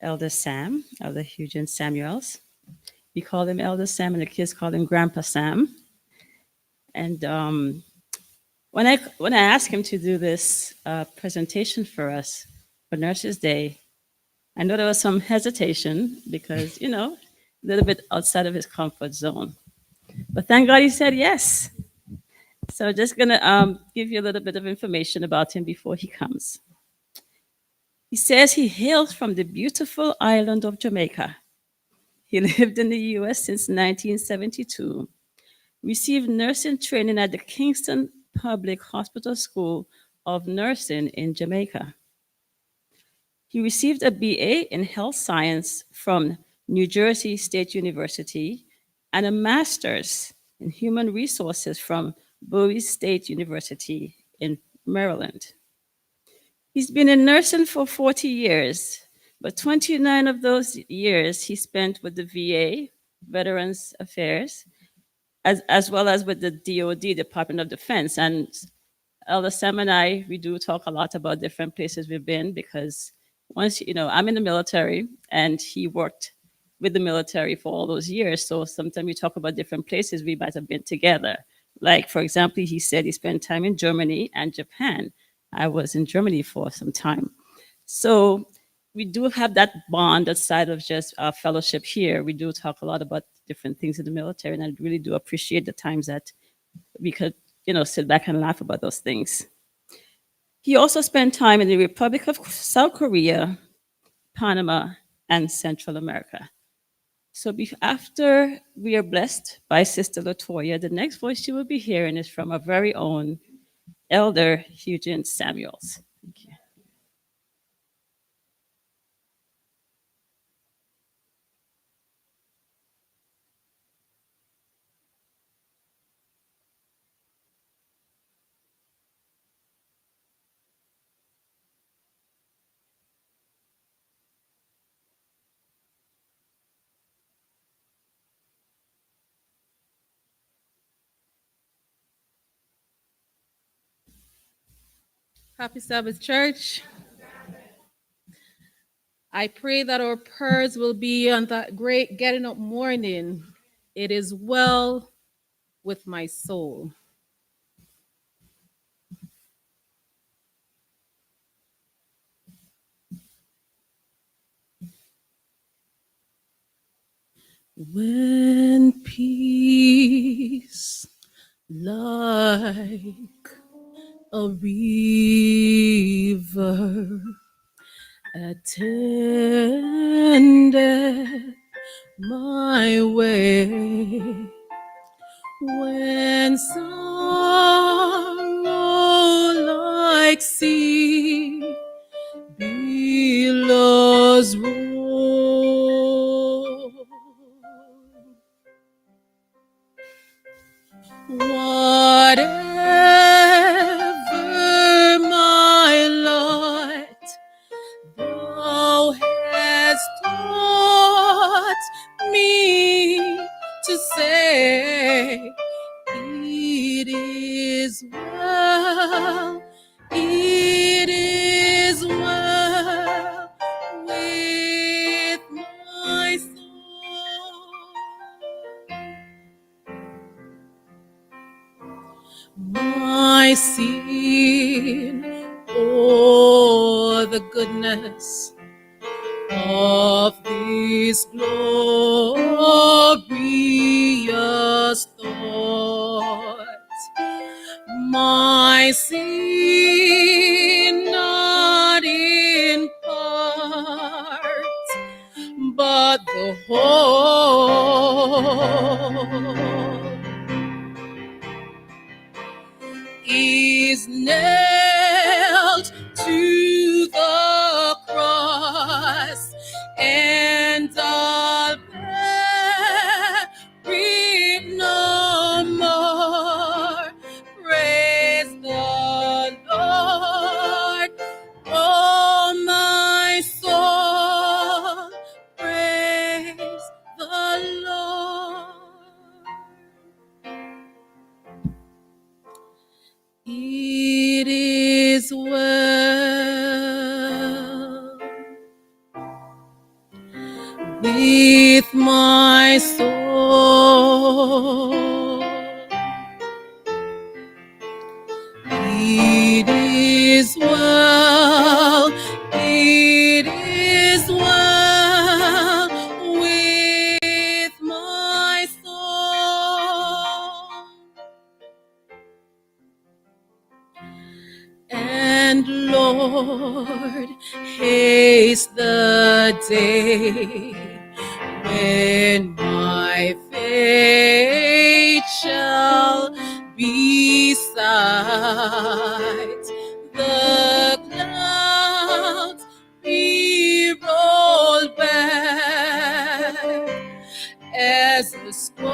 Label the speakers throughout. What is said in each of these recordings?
Speaker 1: Elder Sam, Elder Eugene Samuels. We call him Elder Sam, and the kids call him Grandpa Sam. And when I asked him to do this presentation for us for Nurses Day, I know there was some hesitation because a little bit outside of his comfort zone. But thank God he said yes. So just gonna give you a little bit of information about him before he comes. He says he hails from the beautiful island of Jamaica. He lived in the US since 1972, received nursing training at the Kingston Public Hospital School of Nursing in Jamaica. He received a BA in health science from New Jersey State University and a master's in human resources from Bowie State University in Maryland. He's been in nursing for 40 years, but 29 of those years he spent with the VA, Veterans Affairs, as well as with the DoD, Department of Defense. And Elder Sam and I, we do talk a lot about different places we've been because I'm in the military and he worked with the military for all those years. So sometimes we talk about different places we might have been together. Like, for example, he said he spent time in Germany and Japan. I was in Germany for some time. So we do have that bond outside of just our fellowship here. We do talk a lot about different things in the military, and I really do appreciate the times that we could, sit back and laugh about those things. He also spent time in the Republic of South Korea, Panama, and Central America. So after we are blessed by Sister Latoya, the next voice you will be hearing is from our very own Elder Eugene Samuels. Thank you.
Speaker 2: Happy Sabbath, church. I pray that our prayers will be on that great getting up morning. It is well with my soul. When peace like a river attended my way, when sorrow like sea billows roll, whatever my lot, thou hast taught me to say, it is well, it is well with my soul. My sin, oh, the goodness of this glorious thought. My sin, not in part, but the whole, is nailed to the cross, and I'll bear it no more. Praise the Lord, oh my soul, praise the Lord. It is well. with my soul. It is well, it is well with my soul. And Lord, haste the day when my faith shall beside the clouds be rolled back as a scroll.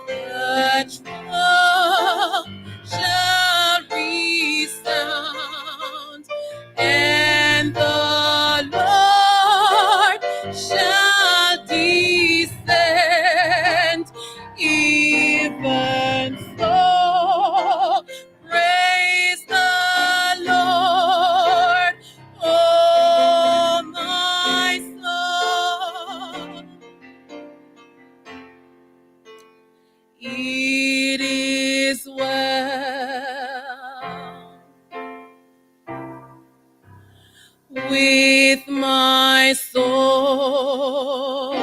Speaker 2: The trump shall resound, and the Lord shall descend. Even so, praise the Lord, oh my soul. It is well with my soul.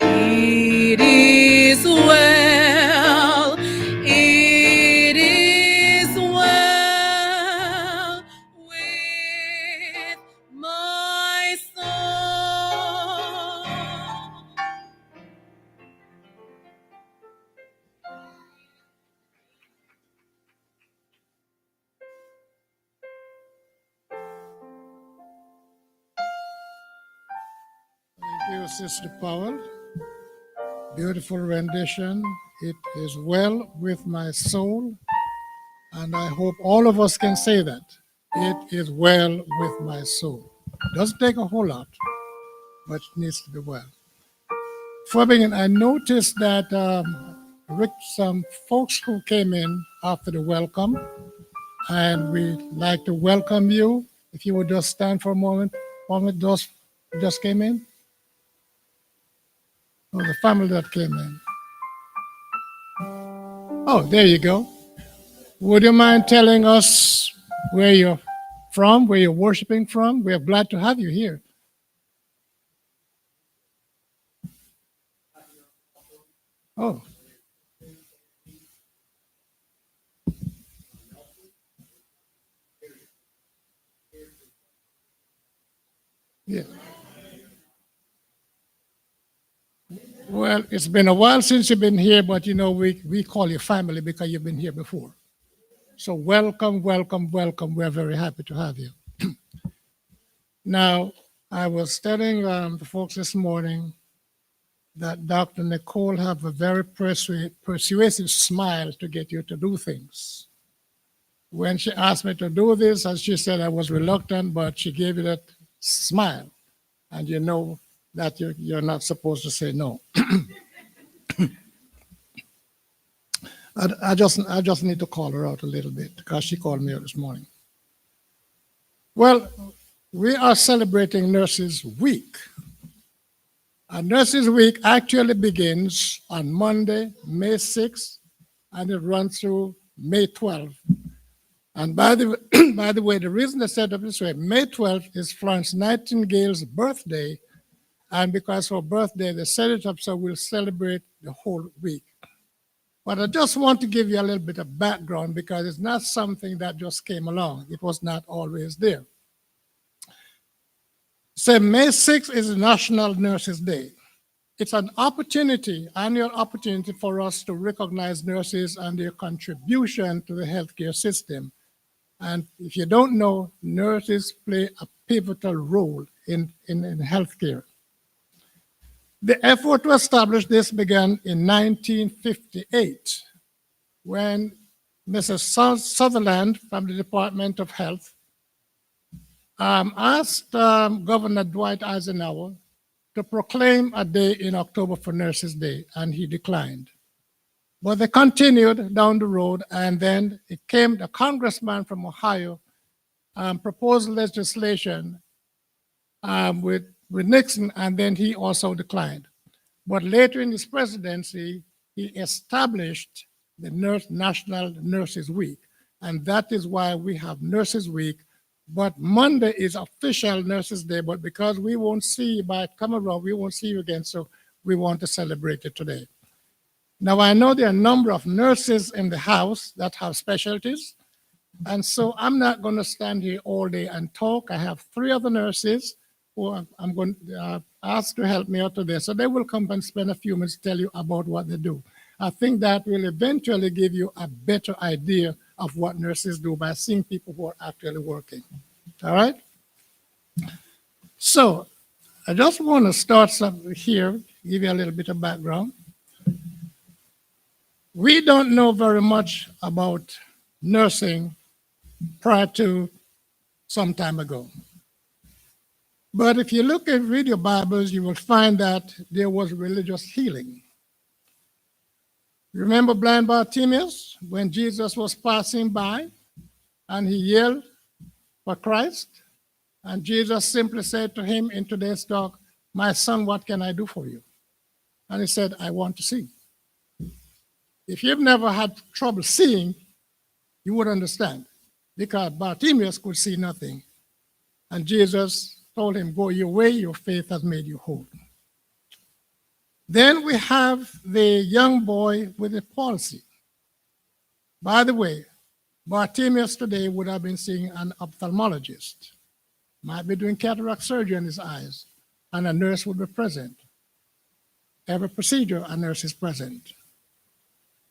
Speaker 2: It is well, it is well with my soul.
Speaker 3: Thank you, Sister Powell. Beautiful rendition. It is well with my soul. And I hope all of us can say that. It is well with my soul. Doesn't take a whole lot, but it needs to be well. Before I begin, I noticed that Rick, some folks who came in after the welcome, and we'd like to welcome you. If you would just stand for a moment. Those just came in. Oh, the family that came in. Oh, there you go. Would you mind telling us where you're from, where you're worshiping from? We're glad to have you here. Oh, yeah. Well, it's been a while since you've been here, but you know, we call you family because you've been here before. So welcome, welcome, welcome. We're very happy to have you. Now, I was telling the folks this morning that Dr. Nicole have a very persuasive smile to get you to do things. When she asked me to do this, as she said, I was reluctant, but she gave you that smile. And you know that you're not supposed to say no. I just need to call her out a little bit because she called me out this morning. Well, we are celebrating Nurses Week. And Nurses Week actually begins on Monday, May 6th, and it runs through May 12th. And by the, by the way, the reason they set up this way, May 12th is Florence Nightingale's birthday. And because of her birthday, they set it up so we'll celebrate the whole week. But I just want to give you a little bit of background because it's not something that just came along. It was not always there. So May 6th is National Nurses Day. It's an opportunity, annual opportunity for us to recognize nurses and their contribution to the healthcare system. And if you don't know, nurses play a pivotal role in healthcare. The effort to establish this began in 1958 when Mrs. Sutherland from the Department of Health asked Governor Dwight Eisenhower to proclaim a day in October for Nurses Day, and he declined. But they continued down the road, and then it came a congressman from Ohio proposed legislation with Nixon, and then he also declined. But later in his presidency, he established the National Nurses Week, and that is why we have Nurses Week. But Monday is official Nurses Day, but because we won't see you by come around, we won't see you again, so we want to celebrate it today. Now, I know there are a number of nurses in the house that have specialties, and so I'm not going to stand here all day and talk. I have 3 other nurses who I'm going to ask to help me out today, so they will come and spend a few minutes to tell you about what they do. I think that will eventually give you a better idea of what nurses do by seeing people who are actually working. All right? So I just want to start here, give you a little bit of background. We don't know very much about nursing prior to some time ago. But if you look and read your Bibles, you will find that there was religious healing. Remember blind Bartimaeus when Jesus was passing by and he yelled for Christ? And Jesus simply said to him in today's talk, "My son, what can I do for you?" And he said, "I want to see." If you've never had trouble seeing, you would understand, because Bartimaeus could see nothing. And Jesus told him, "Go your way, your faith has made you whole." Then we have the young boy with the palsy. By the way, Bartimaeus today would have been seeing an ophthalmologist, might be doing cataract surgery on his eyes, and a nurse would be present. Every procedure, a nurse is present.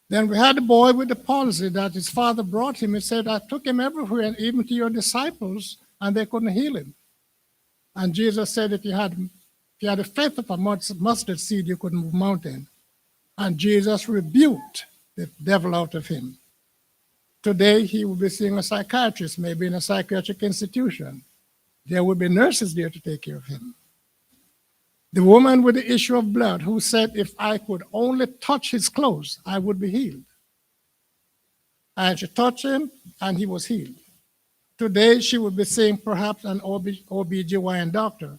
Speaker 3: Then we had the boy with the palsy that his father brought him and said, "I took him everywhere, and even to your disciples, and they couldn't heal him." And Jesus said, if you had the faith of a mustard seed, you could move mountain. And Jesus rebuked the devil out of him. Today, he will be seeing a psychiatrist, maybe in a psychiatric institution. There will be nurses there to take care of him. The woman with the issue of blood who said, "If I could only touch his clothes, I would be healed." And she touched him, and he was healed. Today, she would be seeing perhaps an OBGYN doctor,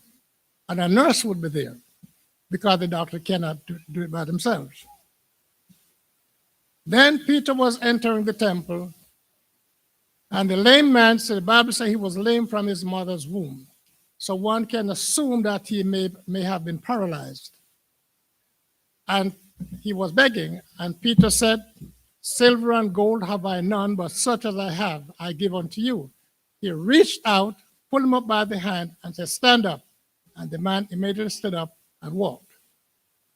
Speaker 3: and a nurse would be there because the doctor cannot do it by themselves. Then Peter was entering the temple, and the lame man, so the Bible says he was lame from his mother's womb. So one can assume that he may have been paralyzed. And he was begging, and Peter said, "Silver and gold have I none, but such as I have, I give unto you." He reached out, pulled him up by the hand, and said, "Stand up." And the man immediately stood up and walked.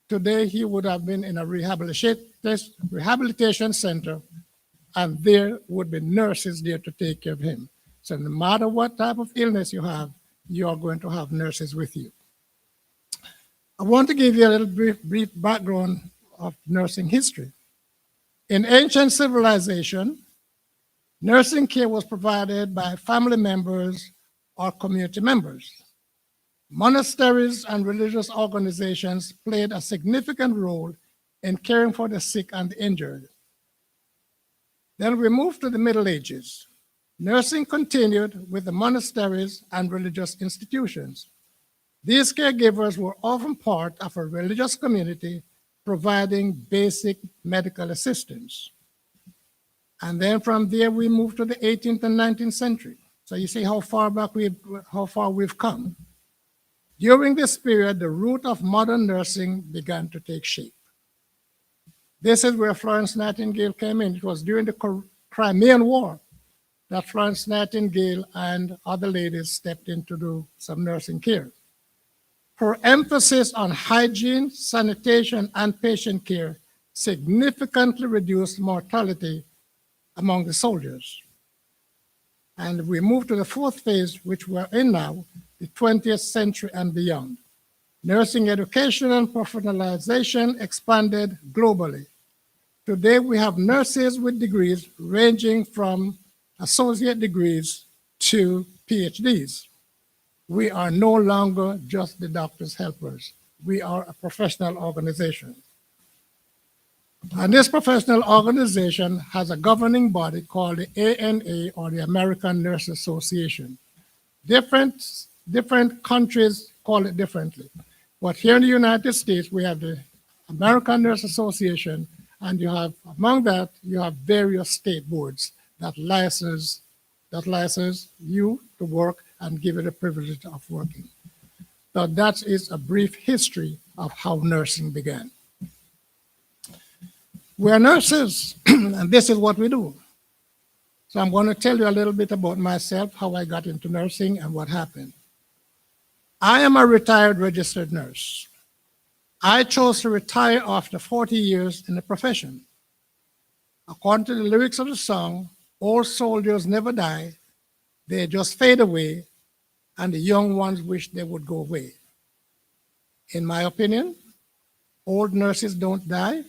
Speaker 3: Today, he would have been in a rehabilitation center, and there would be nurses there to take care of him. So no matter what type of illness you have, you are going to have nurses with you. I want to give you a little brief background of nursing history. In ancient civilization, nursing care was provided by family members or community members. Monasteries and religious organizations played a significant role in caring for the sick and the injured. Then we moved to the Middle Ages. Nursing continued with the monasteries and religious institutions. These caregivers were often part of a religious community providing basic medical assistance. And then from there, we moved to the 18th and 19th century. So you see how far we've come. During this period, the root of modern nursing began to take shape. This is where Florence Nightingale came in. It was during the Crimean War that Florence Nightingale and other ladies stepped in to do some nursing care. Her emphasis on hygiene, sanitation, and patient care significantly reduced mortality among the soldiers. And we move to the fourth phase, which we're in now, the 20th century and beyond. Nursing education and professionalization expanded globally. Today, we have nurses with degrees ranging from associate degrees to PhDs. We are no longer just the doctor's helpers. We are a professional organization. And this professional organization has a governing body called the ANA, or the American Nurse Association. Different countries call it differently. But here in the United States, we have the American Nurse Association, and you have, among that, you have various state boards that license you to work and give you the privilege of working. So that is a brief history of how nursing began. We are nurses, and this is what we do. So I'm going to tell you a little bit about myself, how I got into nursing and what happened. I am a retired registered nurse. I chose to retire after 40 years in the profession. According to the lyrics of the song, old soldiers never die, they just fade away, and the young ones wish they would go away. In my opinion, old nurses don't die,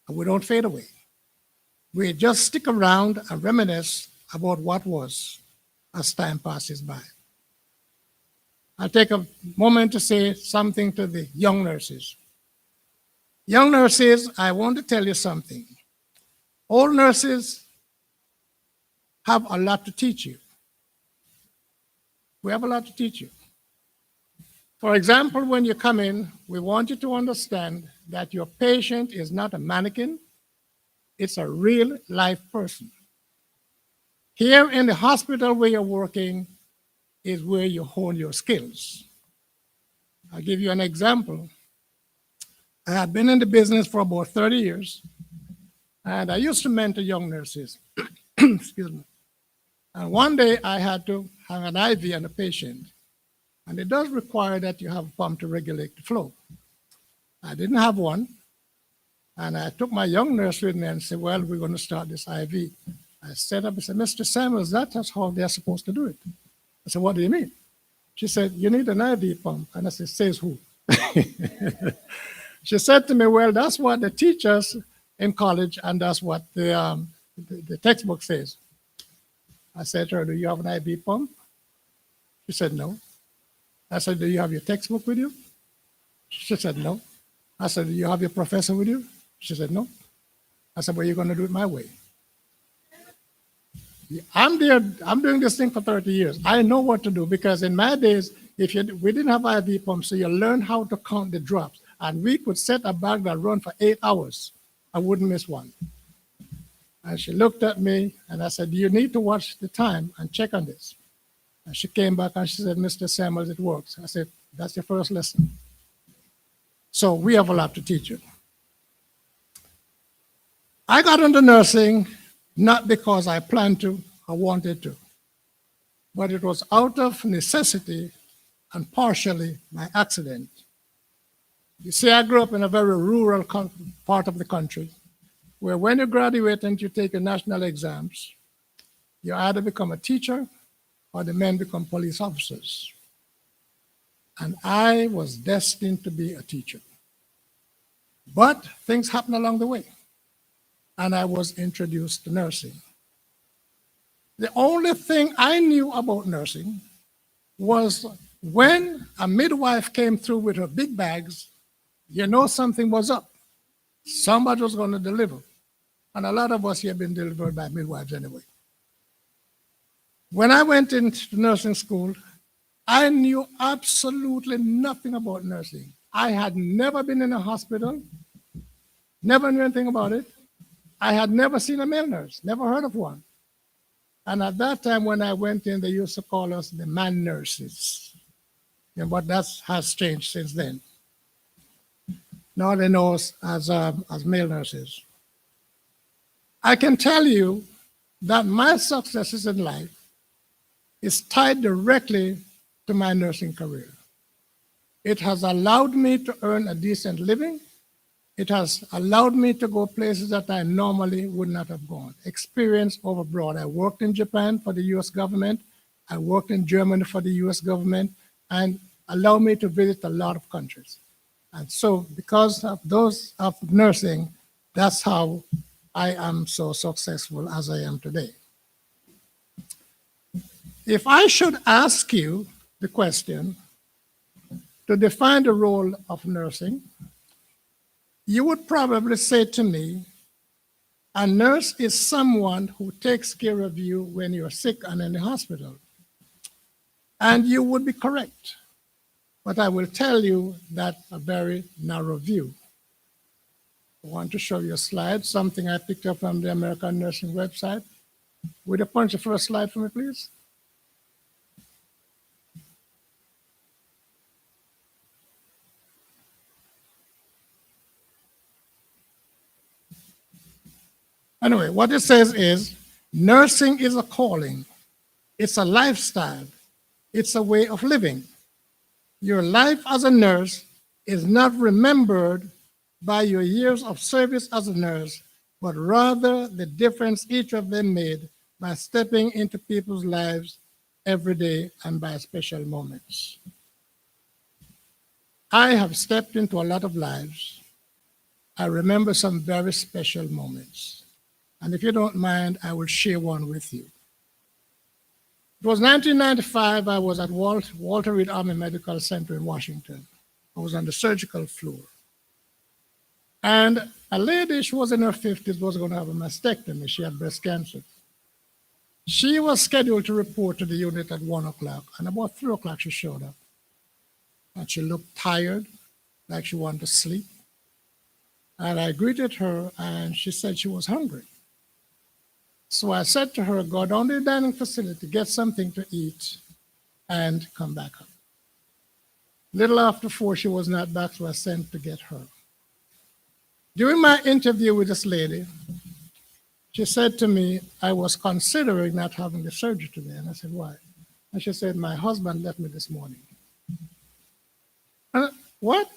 Speaker 3: and we don't fade away. We just stick around and reminisce about what was as time passes by. I'll take a moment to say something to the young nurses. Young nurses, I want to tell you something. Old nurses have a lot to teach you. We have a lot to teach you. For example, when you come in, we want you to understand that your patient is not a mannequin, it's a real life person. Here in the hospital where you're working is where you hone your skills. I'll give you an example. I had been in the business for about 30 years, and I used to mentor young nurses. Excuse me. And one day I had to hang an IV on a patient, and it does require that you have a pump to regulate the flow. I didn't have one, and I took my young nurse with me and said, well, we're going to start this IV. I set up and said, Mr. Samuels, that's how they're supposed to do it. I said, what do you mean? She said, you need an IV pump. And I said, says who? She said to me, well, that's what they teach us in college, and that's what the textbook says. I said to her, do you have an IV pump? She said, no. I said, do you have your textbook with you? She said, no. I said, do you have your professor with you? She said, no. I said, well, you're going to do it my way. I'm doing this thing for 30 years. I know what to do, because in my days, we didn't have IV pumps, so you learn how to count the drops. And we could set a bag that run for 8 hours. I wouldn't miss one. And she looked at me, and I said, you need to watch the time and check on this. And she came back and she said, Mr. Samuels, it works. I said, that's your first lesson. So we have a lot to teach you. I got into nursing not because I planned to or wanted to, but it was out of necessity and partially by accident. You see, I grew up in a very rural part of the country, where when you graduate and you take your national exams, you either become a teacher or the men become police officers. And I was destined to be a teacher. But things happened along the way, and I was introduced to nursing. The only thing I knew about nursing was when a midwife came through with her big bags, you know something was up. Somebody was going to deliver. And a lot of us here have been delivered by midwives anyway. When I went into nursing school, I knew absolutely nothing about nursing. I had never been in a hospital, never knew anything about it. I had never seen a male nurse, never heard of one. And at that time when I went in, they used to call us the man nurses. But that has changed since then. Now they know us as male nurses. I can tell you that my successes in life is tied directly to my nursing career. It has allowed me to earn a decent living. It has allowed me to go places that I normally would not have gone. Experience overbroad. I worked in Japan for the US government. I worked in Germany for the US government, and allowed me to visit a lot of countries. And so because of those of nursing, that's how I am so successful as I am today. If I should ask you the question to define the role of nursing, you would probably say to me A nurse is someone who takes care of you when you're sick and in the hospital. And you would be correct. But I will tell you that's a very narrow view. I want to show you a slide, something I picked up from the American Nursing website. Would you punch the first slide for me, please? Anyway, what it says is nursing is a calling, it's a lifestyle, it's a way of living. Your life as a nurse is not remembered by your years of service as a nurse, but rather the difference each of them made by stepping into people's lives every day and by special moments. I have stepped into a lot of lives. I remember some very special moments. And if you don't mind, I will share one with you. It was 1995. I was at Walter Reed Army Medical Center in Washington. I was on the surgical floor. And a lady, she was in her 50s, was going to have a mastectomy. She had breast cancer. She was scheduled to report to the unit at 1 o'clock. And about 3 o'clock, she showed up. And she looked tired, like she wanted to sleep. And I greeted her, and she said she was hungry. So I said to her, go down to the dining facility, get something to eat, and come back up. Little after 4, she was not back, so I sent to get her. During my interview with this lady, she said to me, I was considering not having the surgery today. And I said, why? And she said, my husband left me this morning. And what?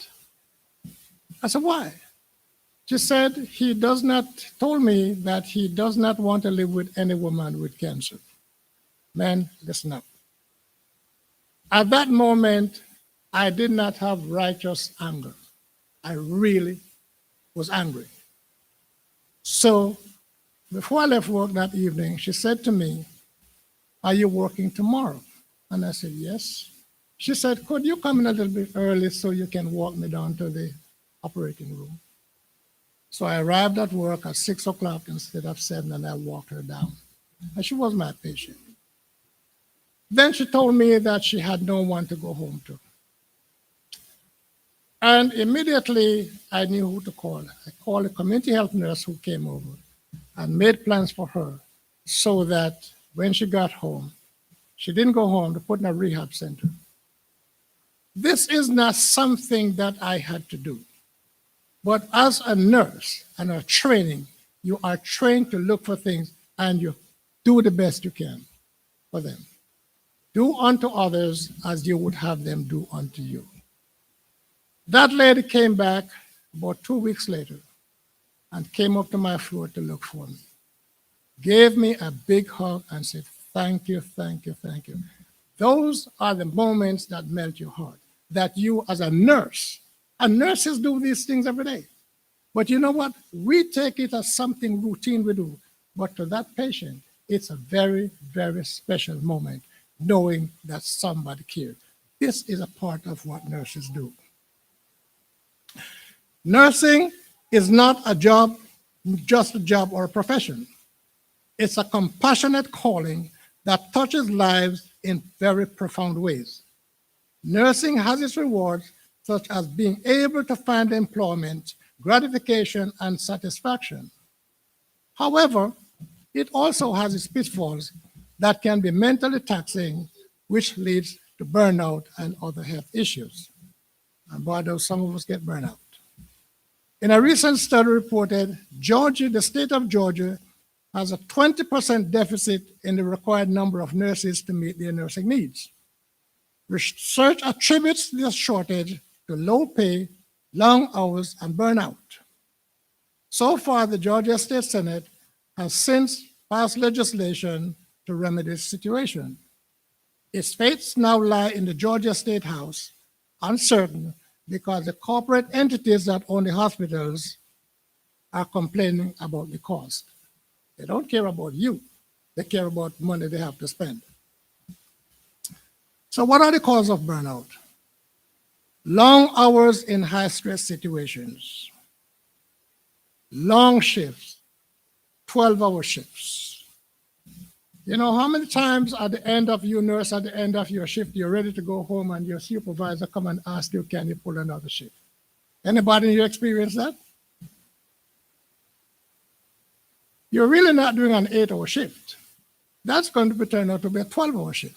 Speaker 3: I said, why? She said, told me that he does not want to live with any woman with cancer. Man, listen up. At that moment, I did not have righteous anger. I really was angry. So before I left work that evening, she said to me, are you working tomorrow? And I said, yes. She said, could you come in a little bit early so you can walk me down to the operating room? So I arrived at work at 6 o'clock instead of 7, and I walked her down. And she was my patient. Then she told me that she had no one to go home to. And immediately I knew who to call. I called a community health nurse who came over and made plans for her so that when she got home, she didn't go home to put in a rehab center. This is not something that I had to do. But as a nurse and a training, you are trained to look for things and you do the best you can for them. Do unto others as you would have them do unto you. That lady came back about 2 weeks later and came up to my floor to look for me. Gave me a big hug and said, thank you, thank you, thank you. Those are the moments that melt your heart. That you as a nurse, and nurses do these things every day. But you know what? We take it as something routine we do. But to that patient, it's a very, very special moment knowing that somebody cared. This is a part of what nurses do. Nursing is not a job, just a job or a profession. It's a compassionate calling that touches lives in very profound ways. Nursing has its rewards, such as being able to find employment, gratification, and satisfaction. However, it also has its pitfalls that can be mentally taxing, which leads to burnout and other health issues. And boy, do some of us get burnout. In a recent study reported, Georgia, the state of Georgia, has a 20% deficit in the required number of nurses to meet their nursing needs. Research attributes this shortage to low pay, long hours, and burnout. So far, the Georgia State Senate has since passed legislation to remedy this situation. Its fates now lie in the Georgia State House, uncertain because the corporate entities that own the hospitals are complaining about the cost. They don't care about you. They care about money they have to spend. So what are the causes of burnout? Long hours in high-stress situations, long shifts, 12-hour shifts. You know how many times at the end of your nurse, at the end of your shift, you're ready to go home and your supervisor come and ask you, can you pull another shift? Anybody in your experience that? You're really not doing an 8-hour shift. That's going to be turned out to be a 12-hour shift.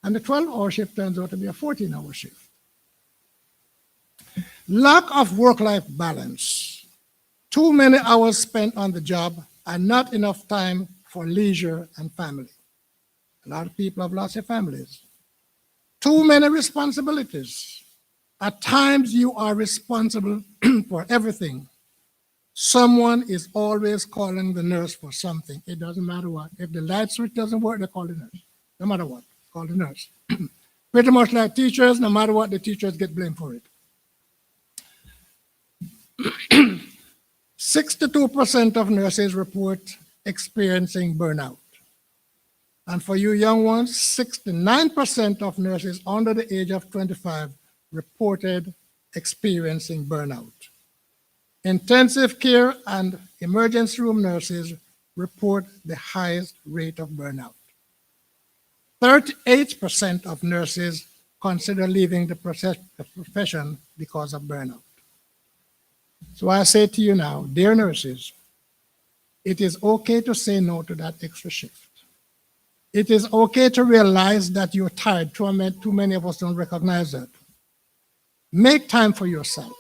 Speaker 3: And the 12-hour shift turns out to be a 14-hour shift. Lack of work-life balance. Too many hours spent on the job and not enough time for leisure and family. A lot of people have lost their families. Too many responsibilities. At times you are responsible for everything. Someone is always calling the nurse for something. It doesn't matter what. If the light switch doesn't work, they call the nurse. No matter what, call the nurse. Pretty much like teachers, no matter what, the teachers get blamed for it. 62% of nurses report experiencing burnout. And for you young ones, 69% of nurses under the age of 25 reported experiencing burnout. Intensive care and emergency room nurses report the highest rate of burnout. 38% of nurses consider leaving the profession because of burnout. So I say to you now, dear nurses, it is okay to say no to that extra shift. It is okay to realize that you're tired. Too many of us don't recognize that. Make time for yourself.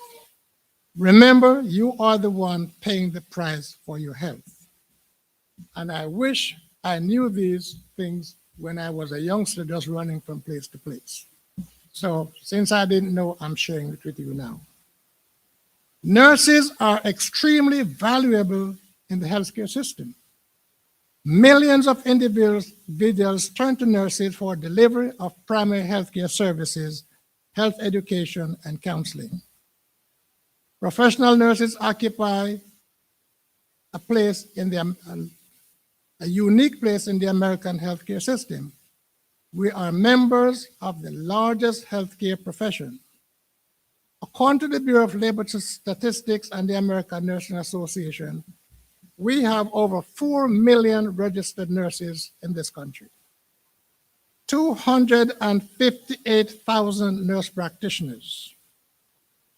Speaker 3: Remember, you are the one paying the price for your health. And I wish I knew these things when I was a youngster just running from place to place. So since I didn't know, I'm sharing it with you now. Nurses are extremely valuable in the healthcare system. Millions of individuals turn to nurses for delivery of primary healthcare services, health education, and counseling. Professional nurses occupy a place in a unique place in the American healthcare system. We are members of the largest healthcare profession. According to the Bureau of Labor Statistics and the American Nursing Association, we have over 4 million registered nurses in this country, 258,000 nurse practitioners,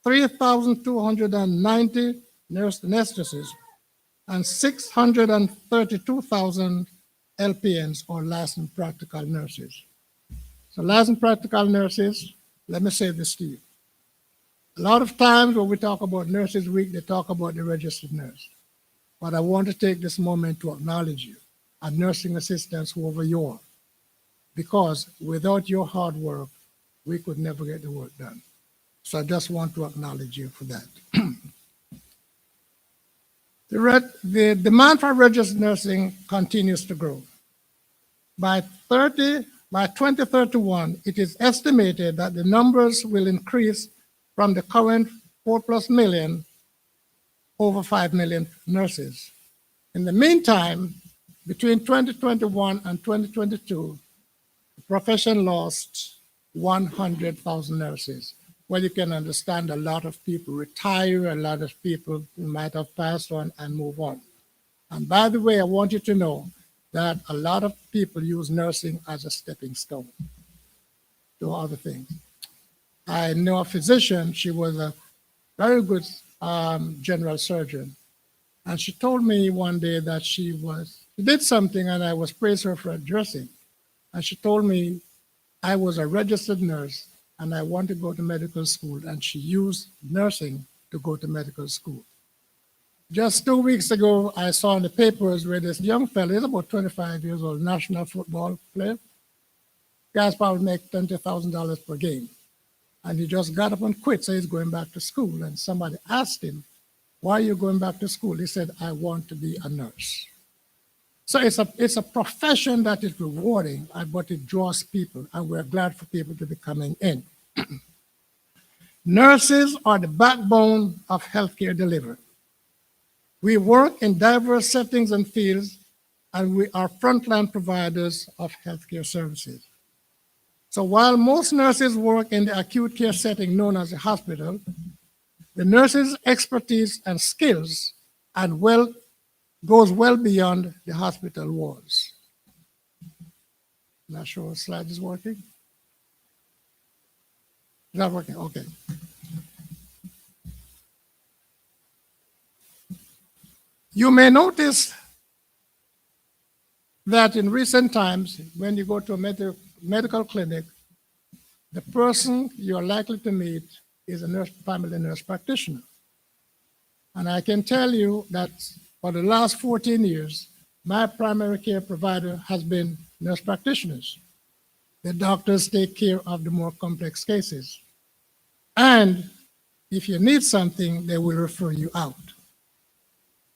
Speaker 3: 3,290 nurse anesthetists, and 632,000 LPNs, or licensed practical nurses. So licensed practical nurses, let me say this to you. A lot of times when we talk about Nurses Week, they talk about the registered nurse. But I want to take this moment to acknowledge you, and nursing assistants, whoever you are, because without your hard work, we could never get the work done. So I just want to acknowledge you for that. The demand for registered nursing continues to grow. By 2031, it is estimated that the numbers will increase from the current 4+ million over 5 million nurses. In the meantime, between 2021 and 2022, the profession lost 100,000 nurses. Well, you can understand a lot of people retire, a lot of people might have passed on and move on. And by the way, I want you to know that a lot of people use nursing as a stepping stone to other things. I know a physician, she was a very good general surgeon. And she told me one day that she did something and I was praising her for a dressing. And she told me I was a registered nurse and I want to go to medical school, and she used nursing to go to medical school. Just 2 weeks ago, I saw in the papers where this young fellow, he's about 25 years old, national football player. Guys probably make $20,000 per game. And he just got up and quit, so he's going back to school. And somebody asked him, why are you going back to school? He said, I want to be a nurse. So it's a profession that is rewarding, but it draws people, and we're glad for people to be coming in. Nurses are the backbone of healthcare delivery. We work in diverse settings and fields, and we are frontline providers of healthcare services. So while most nurses work in the acute care setting known as a hospital, the nurses' expertise and skills and goes well beyond the hospital walls. Not sure what slide is working. Is that working? Okay. You may notice that in recent times, when you go to a medical clinic, the person you're likely to meet is a nurse, family nurse practitioner. And I can tell you that for the last 14 years, my primary care provider has been nurse practitioners. The doctors take care of the more complex cases. And if you need something, they will refer you out.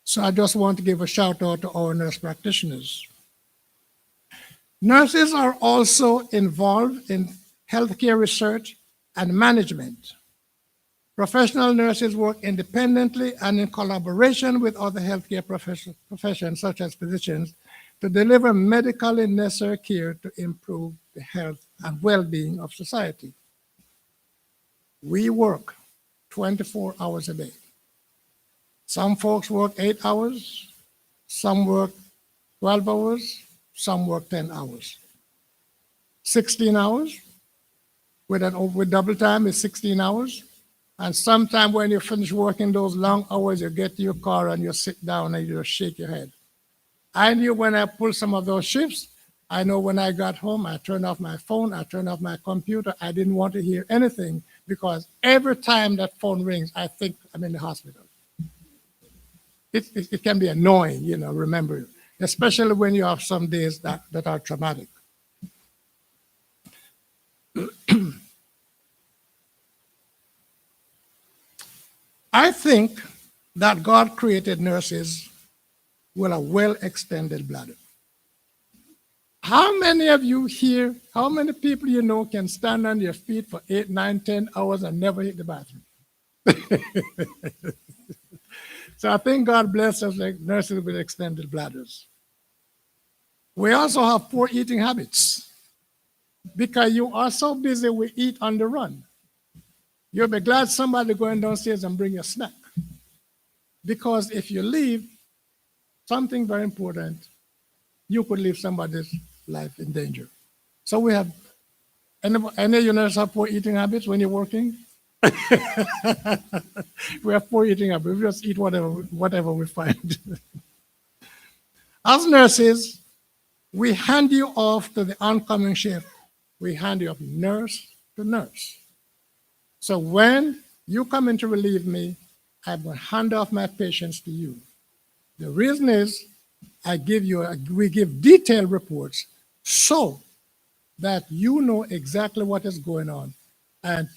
Speaker 3: So I just want to give a shout out to our nurse practitioners. Nurses are also involved in healthcare research and management. Professional nurses work independently and in collaboration with other healthcare professions, such as physicians, to deliver medically necessary care to improve the health and well-being of society. We work 24 hours a day. Some folks work 8 hours, some work 12 hours, some work 10 hours. 16 hours, with double time is 16 hours. And sometime when you finish working those long hours, you get to your car and you sit down and you just shake your head. I knew when I pulled some of those shifts, I know when I got home, I turned off my phone, I turned off my computer. I didn't want to hear anything because every time that phone rings, I think I'm in the hospital. It can be annoying, remember, especially when you have some days that are traumatic. I think that God created nurses with a well-extended bladder. How many of you here, how many people you know can stand on their feet for 8, 9, 10 hours and never hit the bathroom? So I think God blessed us like nurses with extended bladders. We also have poor eating habits because you are so busy we eat on the run. You'll be glad somebody going downstairs and bring you a snack. Because if you leave something very important, you could leave somebody's life in danger. So we have, any of you nurses have poor eating habits when you're working? We have poor eating habits. We just eat whatever we find. As nurses, we hand you off to the oncoming shift. We hand you off nurse to nurse. So when you come in to relieve me, I will hand off my patients to you. The reason is we give detailed reports so that you know exactly what is going on. And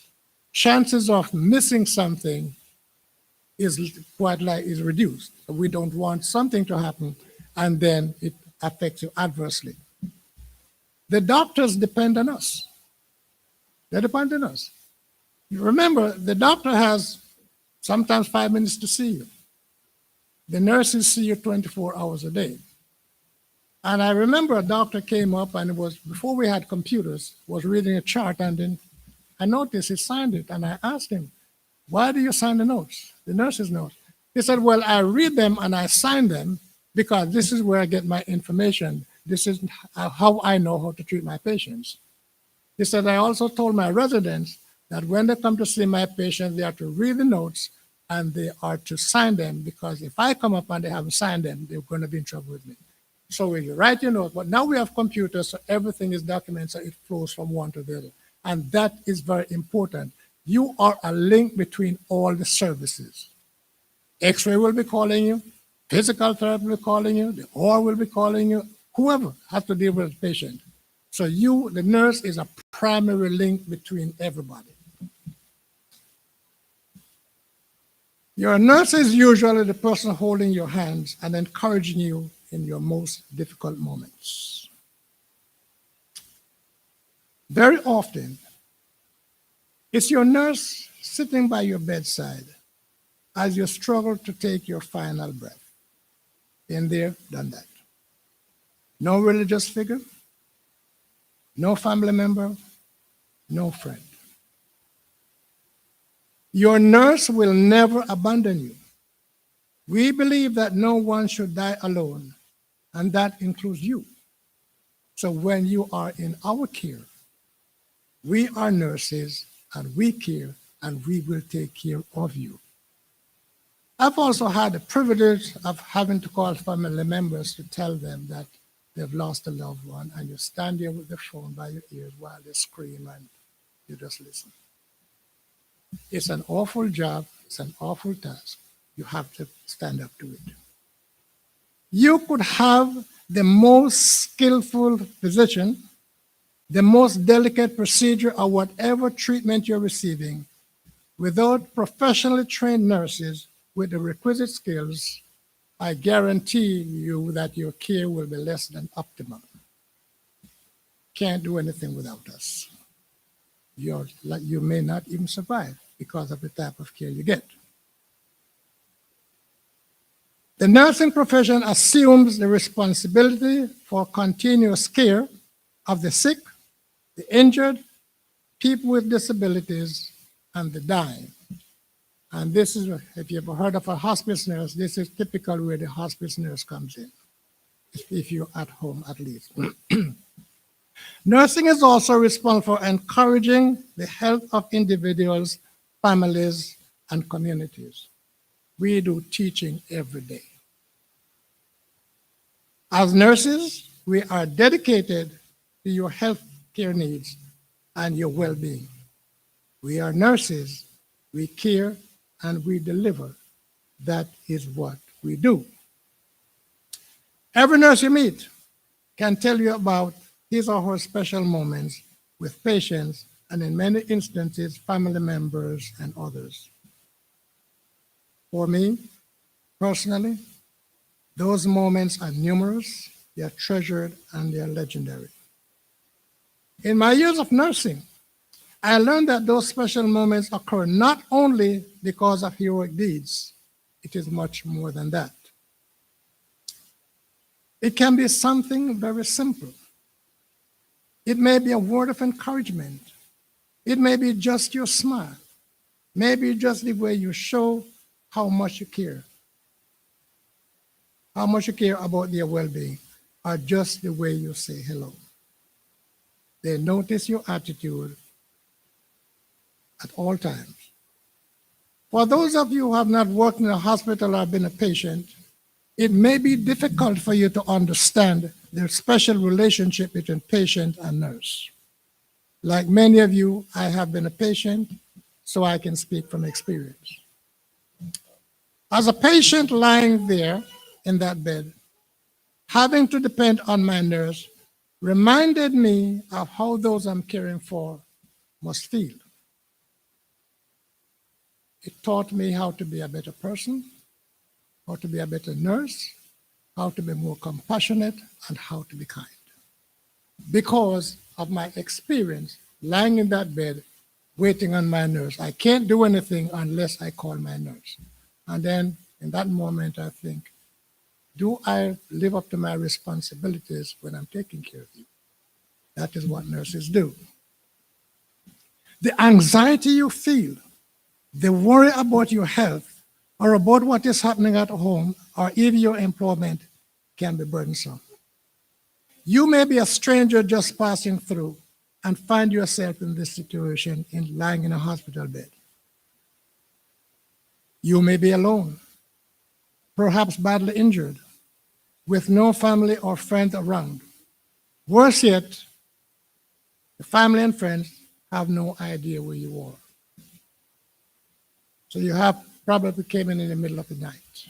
Speaker 3: chances of missing something is reduced. We don't want something to happen and then it affects you adversely. The doctors depend on us. They depend on us. Remember, the doctor has sometimes 5 minutes to see you. The nurses see you 24 hours a day. And I remember a doctor came up and it was before we had computers, was reading a chart, and then I noticed he signed it. And I asked him, why do you sign the notes, the nurse's notes? He said, well, I read them and I sign them because this is where I get my information. This is how I know how to treat my patients. He said, I also told my residents that when they come to see my patients, they are to read the notes and they are to sign them, because if I come up and they haven't signed them, they're going to be in trouble with me. So when you write your note, but now we have computers, so everything is documented, so it flows from one to the other. And that is very important. You are a link between all the services. X-ray will be calling you, physical therapy will be calling you, the OR will be calling you, whoever has to deal with the patient. So you, the nurse, is a primary link between everybody. Your nurse is usually the person holding your hands and encouraging you in your most difficult moments. Very often, it's your nurse sitting by your bedside as you struggle to take your final breath. Been there, done that. No religious figure, no family member, no friend. Your nurse will never abandon you. We believe that no one should die alone, and that includes you. So when you are in our care, we are nurses and we care and we will take care of you. I've also had the privilege of having to call family members to tell them that they've lost a loved one, and you stand there with the phone by your ears while they scream and you just listen. It's an awful job, it's an awful task. You have to stand up to it. You could have the most skillful physician, the most delicate procedure, or whatever treatment you're receiving, without professionally trained nurses with the requisite skills. I guarantee you that your care will be less than optimal. Can't do anything without us. You may not even survive because of the type of care you get. The nursing profession assumes the responsibility for continuous care of the sick, the injured, people with disabilities, and the dying. And this is, if you've ever heard of a hospice nurse, this is typically where the hospice nurse comes in, if you're at home at least. Nursing is also responsible for encouraging the health of individuals, families, and communities. We do teaching every day. As nurses, we are dedicated to your health care needs and your well-being. We are nurses, we care, and we deliver. That is what we do. Every nurse you meet can tell you about his or her special moments with patients, and in many instances, family members and others. For me, personally, those moments are numerous, they are treasured, and they are legendary. In my years of nursing, I learned that those special moments occur not only because of heroic deeds, it is much more than that. It can be something very simple. It may be a word of encouragement. It may be just your smile. Maybe just the way you show how much you care. How much you care about their well-being, or just the way you say hello. They notice your attitude at all times. For those of you who have not worked in a hospital or been a patient, it may be difficult for you to understand the special relationship between patient and nurse. Like many of you, I have been a patient, so I can speak from experience. As a patient lying there in that bed, having to depend on my nurse reminded me of how those I'm caring for must feel. It taught me how to be a better person, how to be a better nurse, how to be more compassionate, and how to be kind. Because of my experience lying in that bed, waiting on my nurse. I can't do anything unless I call my nurse. And then in that moment, I think, do I live up to my responsibilities when I'm taking care of you? That is what nurses do. The anxiety you feel, the worry about your health, or about what is happening at home, or even your employment, can be burdensome. You may be a stranger just passing through and find yourself in this situation lying in a hospital bed. You may be alone, perhaps badly injured, with no family or friends around. Worse yet, the family and friends have no idea where you are. So you have probably came in the middle of the night.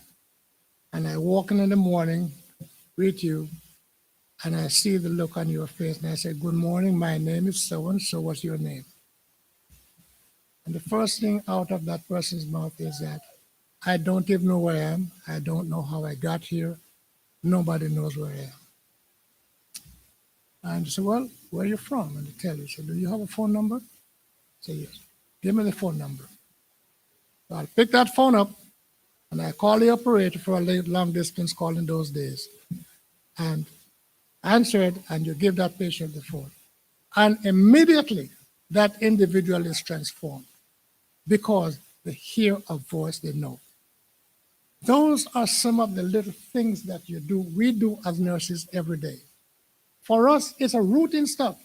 Speaker 3: And I walk in the morning, greet you, and I see the look on your face, and I say, good morning, my name is so-and-so, what's your name? And the first thing out of that person's mouth is that, I don't even know where I am, I don't know how I got here, nobody knows where I am. And I say, well, where are you from? And they tell you, so do you have a phone number? I say, yes. Give me the phone number. So I'll pick that phone up, and I call the operator for a long distance call in those days, and answer it, and you give that patient the phone. And immediately, that individual is transformed because they hear a voice they know. Those are some of the little things that we do as nurses every day. For us, it's a routine stuff.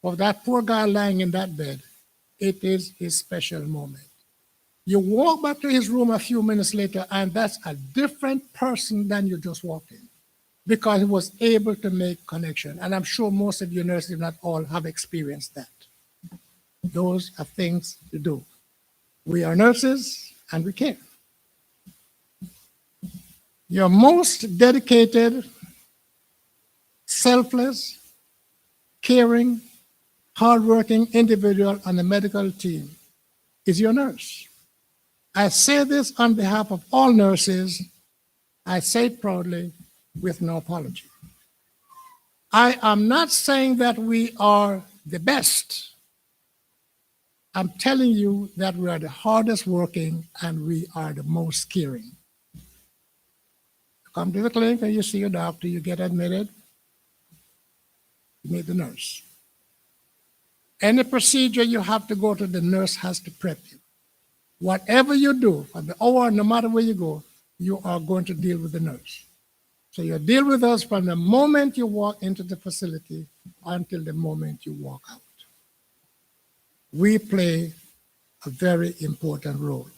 Speaker 3: For that poor guy lying in that bed, it is his special moment. You walk back to his room a few minutes later, and that's a different person than you just walked in because he was able to make connection. And I'm sure most of you nurses, if not all, have experienced that. Those are things to do. We are nurses and we care. Your most dedicated, selfless, caring, hardworking individual on the medical team is your nurse. I say this on behalf of all nurses. I say it proudly with no apology. I am not saying that we are the best. I'm telling you that we are the hardest working and we are the most caring. Come to the clinic and you see your doctor, you get admitted, you meet the nurse. Any procedure you have to go to, the nurse has to prep you. Whatever you do, at the hour, no matter where you go, you are going to deal with the nurse. So you deal with us from the moment you walk into the facility until the moment you walk out. We play a very important role.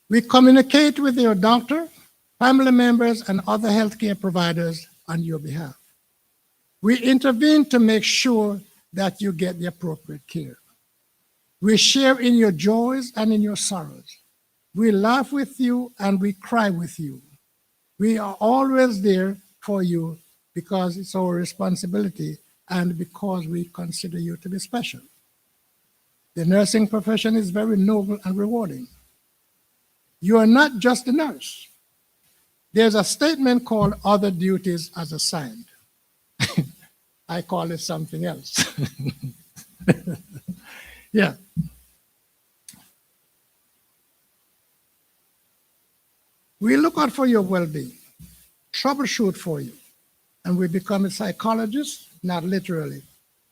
Speaker 3: We communicate with your doctor, family members, and other healthcare providers on your behalf. We intervene to make sure that you get the appropriate care. We share in your joys and in your sorrows. We laugh with you and we cry with you. We are always there for you because it's our responsibility and because we consider you to be special. The nursing profession is very noble and rewarding. You are not just a nurse. There's a statement called other duties as assigned. I call it something else. Yeah. We look out for your well-being, troubleshoot for you, and we become a psychologist, not literally,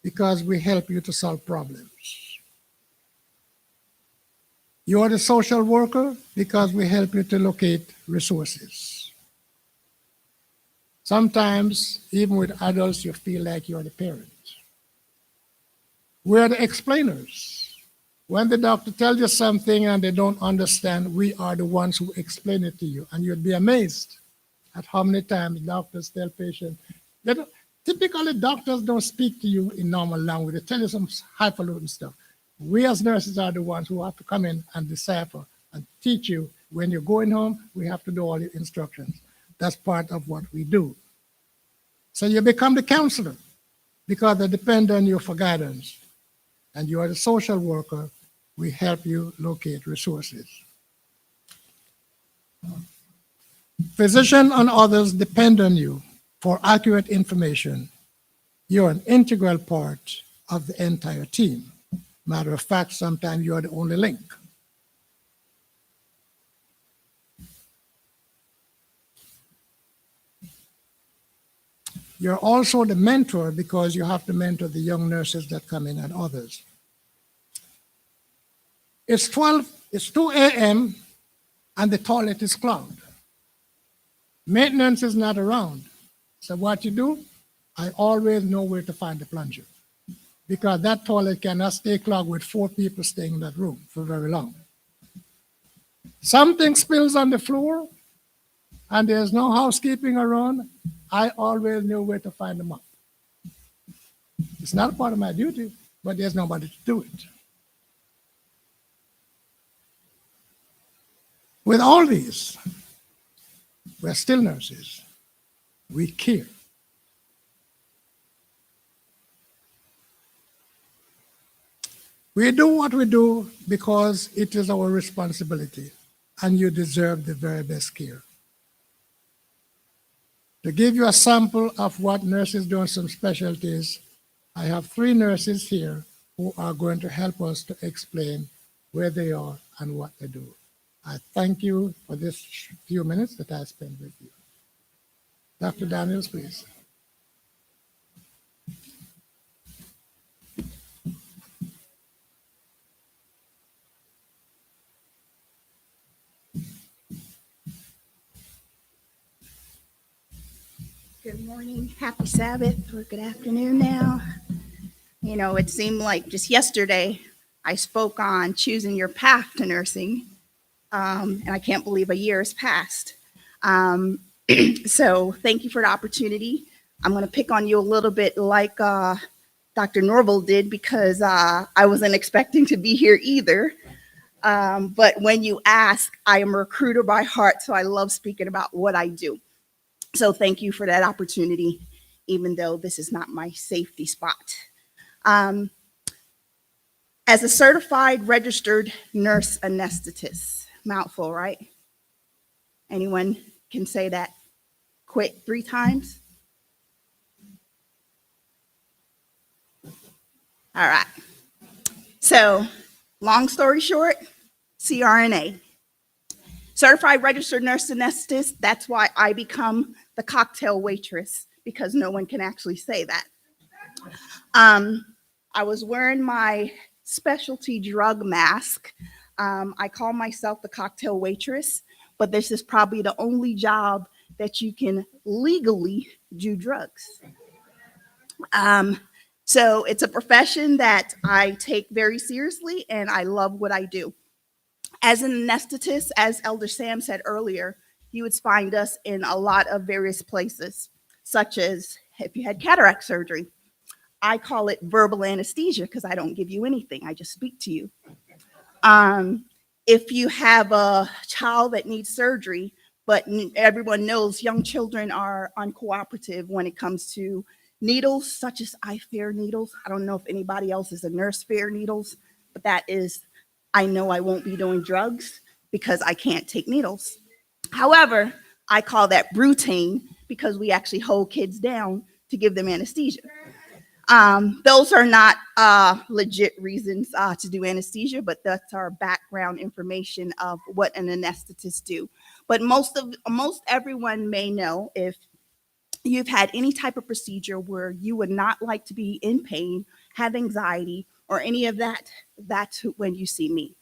Speaker 3: because we help you to solve problems. You are the social worker because we help you to locate resources. Sometimes, even with adults, you feel like you're the parent. We are the explainers. When the doctor tells you something and they don't understand, we are the ones who explain it to you. And you'd be amazed at how many times doctors tell patients, typically doctors don't speak to you in normal language. They tell you some highfalutin stuff. We as nurses are the ones who have to come in and decipher and teach you. When you're going home, we have to do all your instructions. That's part of what we do. So you become the counselor because they depend on you for guidance. And you are the social worker. We help you locate resources. Physicians and others depend on you for accurate information. You're an integral part of the entire team. Matter of fact, sometimes you are the only link. You're also the mentor because you have to mentor the young nurses that come in and others. It's 2 a.m. and the toilet is clogged. Maintenance is not around. So what you do? I always know where to find the plunger because that toilet cannot stay clogged with 4 people staying in that room for very long. Something spills on the floor and there's no housekeeping around, I always know where to find them up. It's not a part of my duty, but there's nobody to do it. With all these, we're still nurses. We care. We do what we do because it is our responsibility, and you deserve the very best care. To give you a sample of what nurses do on some specialties, I have 3 nurses here who are going to help us to explain where they are and what they do. I thank you for this few minutes that I spent with you. Dr. Daniels, please.
Speaker 4: morning, happy Sabbath, or good afternoon now. You know, it seemed like just yesterday I spoke on choosing your path to nursing, and I can't believe a year has passed. Um, so thank you for the opportunity. I'm going to pick on you a little bit like Dr. Norval did because I wasn't expecting to be here either. But when you ask, I am a recruiter by heart, so I love speaking about what I do. So thank you for that opportunity, even though this is not my safety spot. Um, as a certified registered nurse anesthetist, mouthful, right? Anyone can say that quick 3 times? All right. So long story short, CRNA. Certified registered nurse anesthetist, that's why I become the cocktail waitress, because no one can actually say that. I was wearing my specialty drug mask. I call myself the cocktail waitress, but this is probably the only job that you can legally do drugs. So it's a profession that I take very seriously, and I love what I do. As an anesthetist, as Elder Sam said earlier, you would find us in a lot of various places, such as if you had cataract surgery. I call it verbal anesthesia because I don't give you anything. I just speak to you. If you have a child that needs surgery, but everyone knows young children are uncooperative when it comes to needles, such as I fear needles. I don't know if anybody else is a nurse fear needles, but that is, I know I won't be doing drugs because I can't take needles. However, I call that routine because we actually hold kids down to give them anesthesia. Those are not legit reasons to do anesthesia, but that's our background information of what an anesthetist do. But most everyone may know, if you've had any type of procedure where you would not like to be in pain, have anxiety, or any of that, that's when you see me.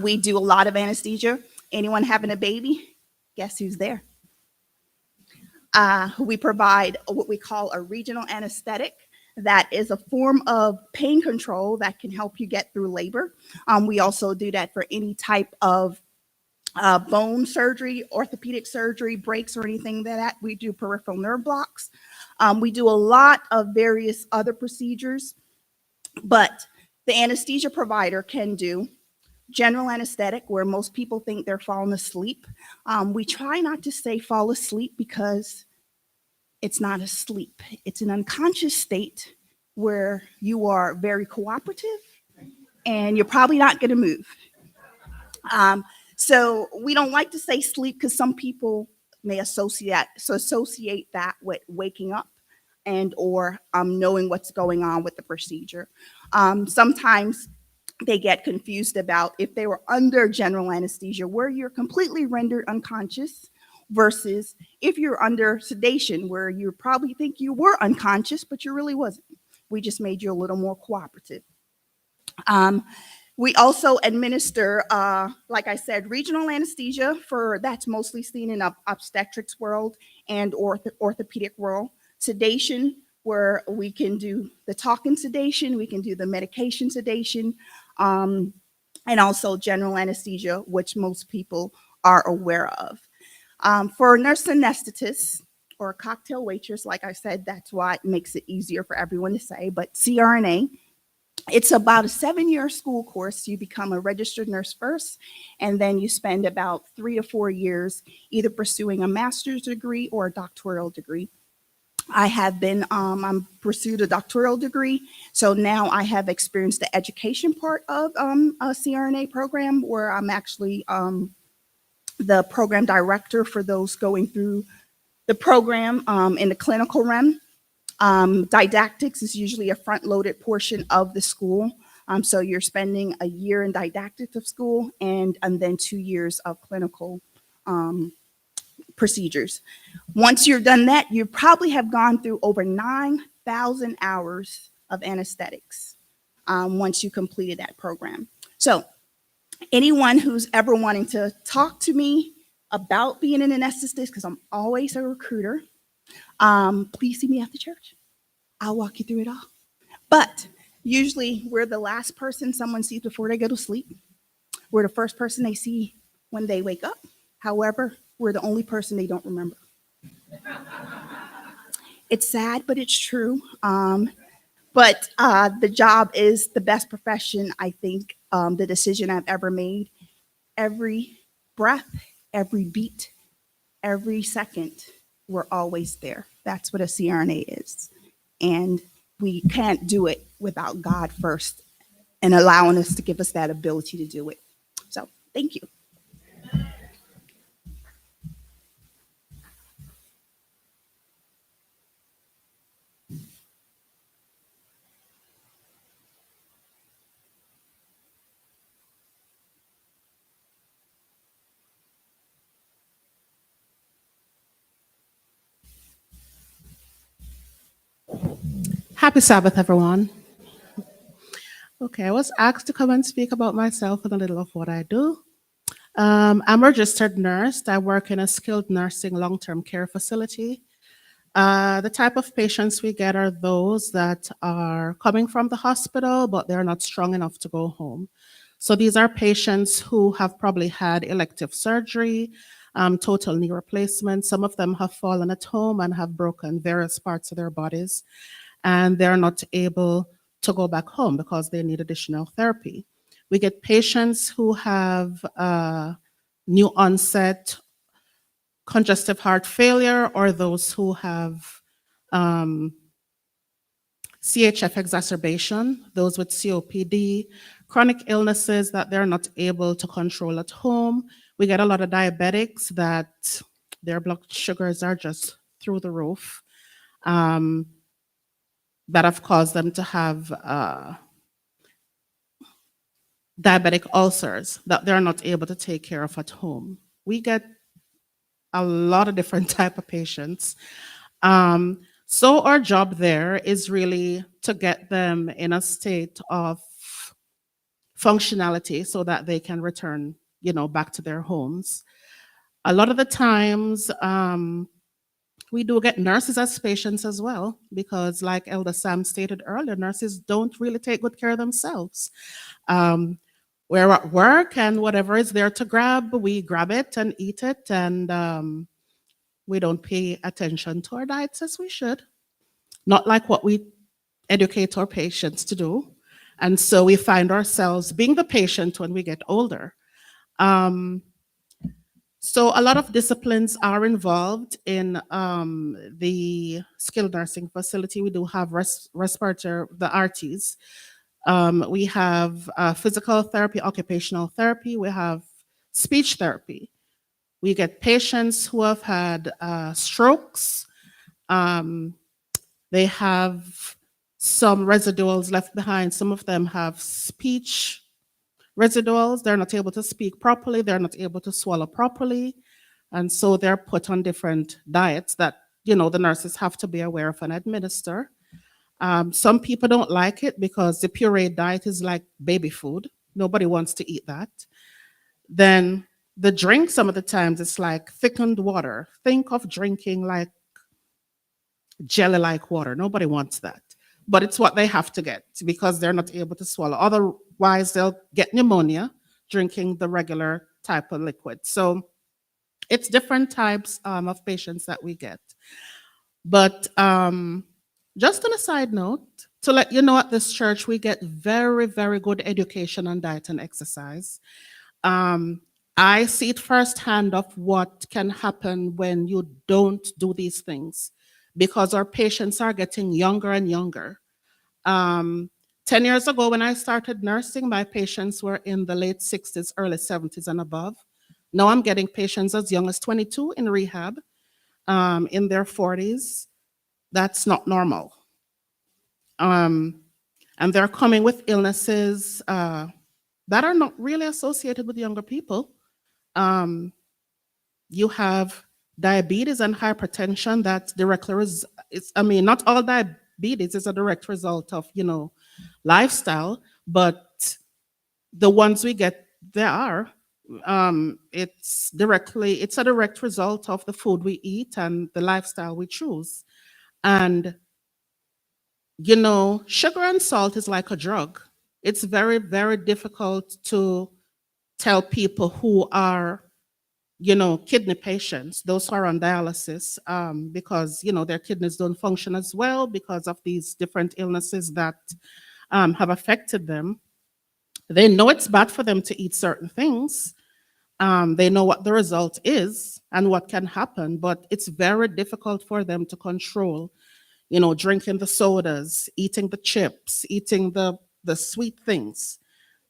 Speaker 4: We do a lot of anesthesia. Anyone having a baby? Guess who's there? We provide what we call a regional anesthetic. That is a form of pain control that can help you get through labor. We also do that for any type of bone surgery, orthopedic surgery, breaks, or anything that we do peripheral nerve blocks. We do a lot of various other procedures, but the anesthesia provider can do general anesthetic, where most people think they're falling asleep. We try not to say fall asleep because it's not a sleep. It's an unconscious state where you are very cooperative and you're probably not going to move. So we don't like to say sleep because some people may associate that with waking up and or knowing what's going on with the procedure. Sometimes they get confused about if they were under general anesthesia, where you're completely rendered unconscious, versus if you're under sedation, where you probably think you were unconscious, but you really wasn't. We just made you a little more cooperative. We also administer, like I said, regional anesthesia that's mostly seen in obstetrics world and orthopedic world. Sedation, where we can do the talking sedation, we can do the medication sedation, and also general anesthesia, which most people are aware of. For nurse anesthetists or cocktail waitress, like I said, that's why it makes it easier for everyone to say, but CRNA, it's about a 7-year school course. You become a registered nurse first, and then you spend about 3 to 4 years either pursuing a master's degree or a doctoral degree. I have been, I'm pursued a doctoral degree, so now I have experienced the education part of a CRNA program, where I'm actually the program director for those going through the program in the clinical realm. Didactics is usually a front-loaded portion of the school. So you're spending a year in didactics of school and then 2 years of clinical procedures. Once you're done that, you probably have gone through over 9,000 hours of anesthetics once you completed that program. So anyone who's ever wanting to talk to me about being an anesthetist, because I'm always a recruiter, please see me after church. I'll walk you through it all. But usually we're the last person someone sees before they go to sleep. We're the first person they see when they wake up. However, we're the only person they don't remember. It's sad, but it's true. But the job is the best profession, I think, the decision I've ever made. Every breath, every beat, every second, we're always there. That's what a CRNA is. And we can't do it without God first and allowing us to give us that ability to do it. So thank you.
Speaker 5: Happy Sabbath, everyone. Okay, I was asked to come and speak about myself and a little of what I do. I'm a registered nurse. I work in a skilled nursing long term care facility. The type of patients we get are those that are coming from the hospital, but they're not strong enough to go home. So these are patients who have probably had elective surgery, total knee replacement. Some of them have fallen at home and have broken various parts of their bodies, and they're not able to go back home because they need additional therapy. We get patients who have new onset congestive heart failure, or those who have CHF exacerbation, those with COPD, chronic illnesses that they're not able to control at home. We get a lot of diabetics that their blood sugars are just through the roof, that have caused them to have diabetic ulcers that they're not able to take care of at home. We get a lot of different type of patients. So our job there is really to get them in a state of functionality so that they can return, back to their homes. A lot of the times, we do get nurses as patients as well, because like Elder Sam stated earlier, nurses don't really take good care of themselves. We're at work and whatever is there to grab, we grab it and eat it, and we don't pay attention to our diets as we should. Not like what we educate our patients to do. And so we find ourselves being the patient when we get older. So a lot of disciplines are involved in the skilled nursing facility. We do have respiratory, the RTs. We have physical therapy, occupational therapy. We have speech therapy. We get patients who have had strokes. They have some residuals left behind. Some of them have speech residuals. They're not able to speak properly. They're not able to swallow properly. And so they're put on different diets that, the nurses have to be aware of and administer. Some people don't like it because the pureed diet is like baby food. Nobody wants to eat that. Then the drink, some of the times, it's like thickened water. Think of drinking like jelly-like water. Nobody wants that. But it's what they have to get because they're not able to swallow. Otherwise, they'll get pneumonia drinking the regular type of liquid. So it's different types of patients that we get. But just on a side note, to let you know, at this church, we get very, very good education on diet and exercise. I see it firsthand of what can happen when you don't do these things, because our patients are getting younger and younger. 10 years ago, when I started nursing, my patients were in the late 60s, early 70s and above. Now I'm getting patients as young as 22 in rehab, in their 40s. That's not normal. And they're coming with illnesses that are not really associated with younger people. You have diabetes and hypertension that's directly, not all diabetes is a direct result of, lifestyle, but the ones we get, there are. It's a direct result of the food we eat and the lifestyle we choose. And, you know, sugar and salt is like a drug. It's very, very difficult to tell people who are, you know, kidney patients, those who are on dialysis, because, you know, their kidneys don't function as well because of these different illnesses that have affected them. They know it's bad for them to eat certain things. They know what the result is and what can happen, but it's very difficult for them to control, you know, drinking the sodas, eating the chips, eating the sweet things.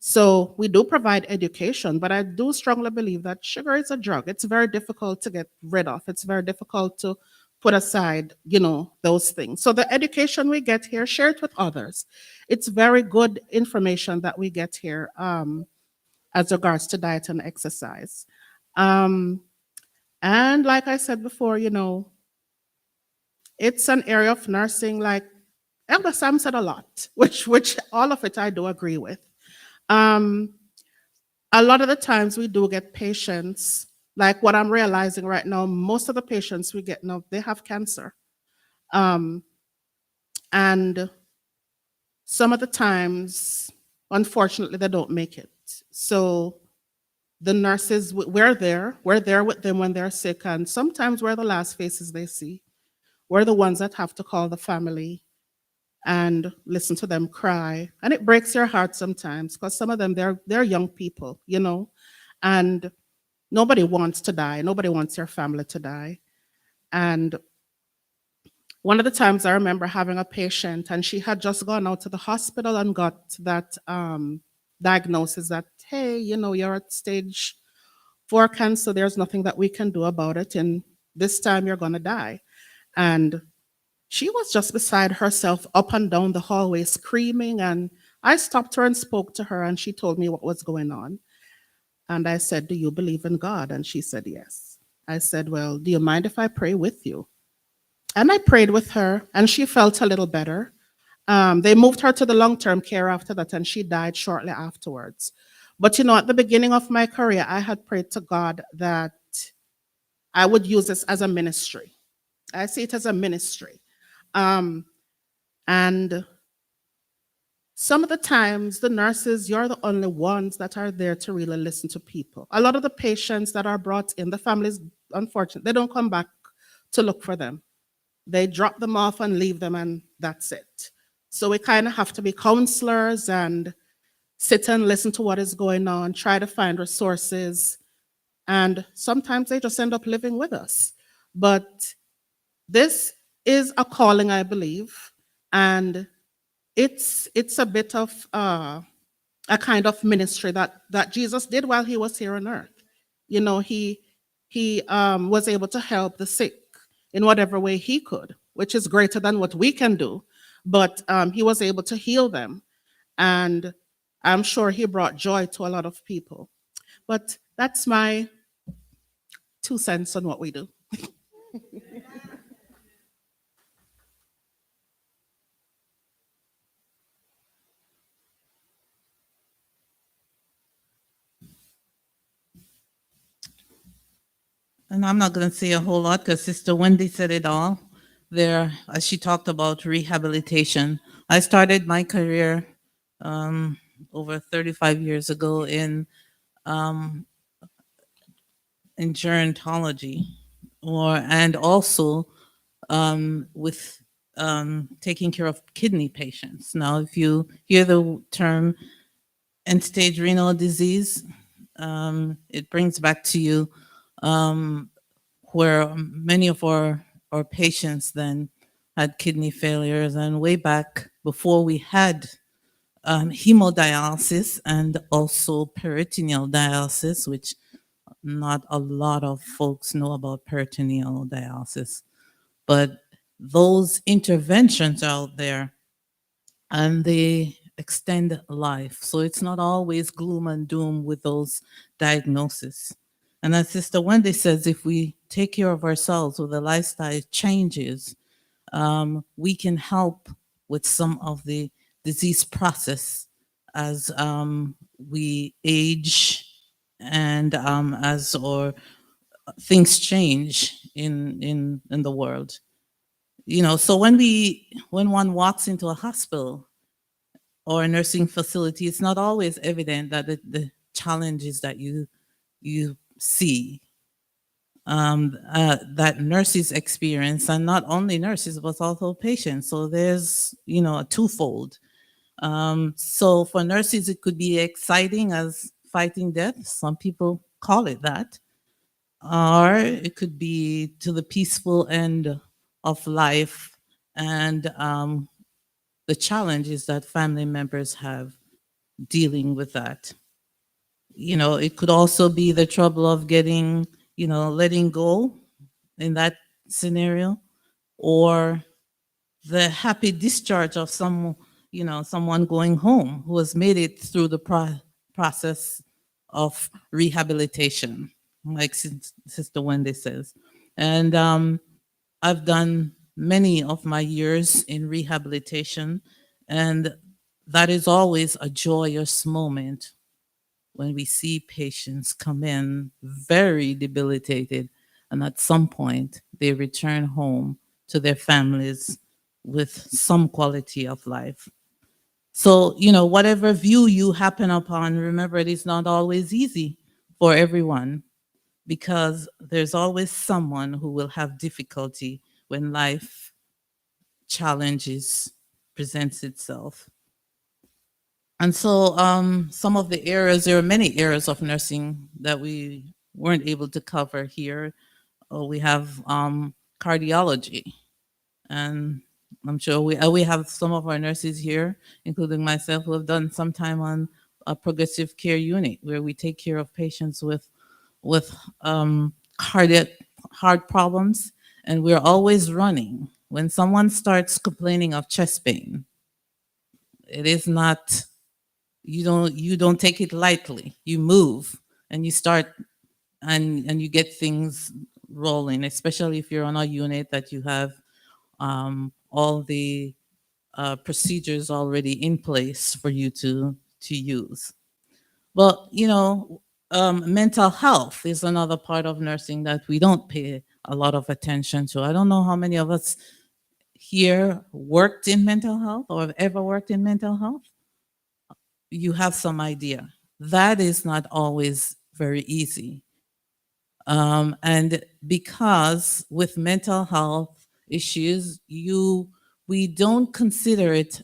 Speaker 5: So we do provide education, but I do strongly believe that sugar is a drug. It's very difficult to get rid of. It's very difficult to put aside, you know, those things. So the education we get here, share it with others. It's very good information that we get here as regards to diet and exercise. Um, and like I said before, you know, it's an area of nursing, like Elder Sam said a lot, which all of it I do agree with. Um, a lot of the times we do get patients, like what I'm realizing right now, most of the patients we get now, they have cancer. Um, and some of the times, unfortunately, they don't make it. So the nurses, we're there with them when they're sick, and sometimes we're the last faces they see. We're the ones that have to call the family and listen to them cry. And it breaks your heart sometimes because some of them, they're young people, you know, and nobody wants to die. Nobody wants your family to die. And one of the times I remember having a patient and she had just gone out to the hospital and got that diagnosis that, hey, you know, you're at stage 4 cancer. There's nothing that we can do about it. And this time you're going to die. And she was just beside herself up and down the hallway screaming. And I stopped her and spoke to her and she told me what was going on. And I said, do you believe in God? And she said, yes. I said, well, do you mind if I pray with you? And I prayed with her and she felt a little better. They moved her to the long-term care after that and she died shortly afterwards. But you know, at the beginning of my career, I had prayed to God that I would use this as a ministry. I see it as a ministry. Um, and some of the times, the nurses, you're the only ones that are there to really listen to people. A lot of the patients that are brought in, the families, unfortunately, they don't come back to look for them. They drop them off and leave them, and that's it. So we kind of have to be counselors and sit and listen to what is going on, try to find resources, and sometimes they just end up living with us. But this is a calling, I believe, and it's a bit of a kind of ministry that Jesus did while he was here on earth. You know, he was able to help the sick in whatever way he could, which is greater than what we can do. But he was able to heal them, and I'm sure he brought joy to a lot of people. But that's my 2 cents on what we do.
Speaker 6: And I'm not going to say a whole lot because Sister Wendy said it all there as she talked about rehabilitation. I started my career um, over 35 years ago um, in gerontology, and also with taking care of kidney patients. Now, if you hear the term end-stage renal disease, it brings back to you where many of our patients then had kidney failures. And way back before we had hemodialysis and also peritoneal dialysis, which not a lot of folks know about peritoneal dialysis, but those interventions out there and they extend life. So it's not always gloom and doom with those diagnoses. And as Sister Wendy says, if we take care of ourselves with the lifestyle changes, we can help with some of the disease process as we age and as our things change in the world. So when one walks into a hospital or a nursing facility, it's not always evident that the challenges that you see, that nurses experience, and not only nurses but also patients. So there's a twofold. So for nurses, it could be exciting as fighting death. Some people call it that, or it could be to the peaceful end of life and the challenges that family members have dealing with that. It could also be the trouble of getting, letting go in that scenario, or the happy discharge of someone going home who has made it through the process of rehabilitation, like Sister Wendy says. And I've done many of my years in rehabilitation, and that is always a joyous moment when we see patients come in very debilitated, and at some point they return home to their families with some quality of life. So, whatever view you happen upon, remember it is not always easy for everyone, because there's always someone who will have difficulty when life challenges presents itself. And so some of the areas, there are many areas of nursing that we weren't able to cover here. We have cardiology, and I'm sure we have some of our nurses here, including myself, who have done some time on a progressive care unit where we take care of patients with cardiac heart problems, and we're always running. When someone starts complaining of chest pain, it is not, you don't take it lightly. You move and you start, and you get things rolling, especially if you're on a unit that you have all the procedures already in place for you to use. Well, mental health is another part of nursing that we don't pay a lot of attention to. I don't know how many of us here worked in mental health or have ever worked in mental health. You have some idea. That is not always very easy. And because with mental health issues, we don't consider it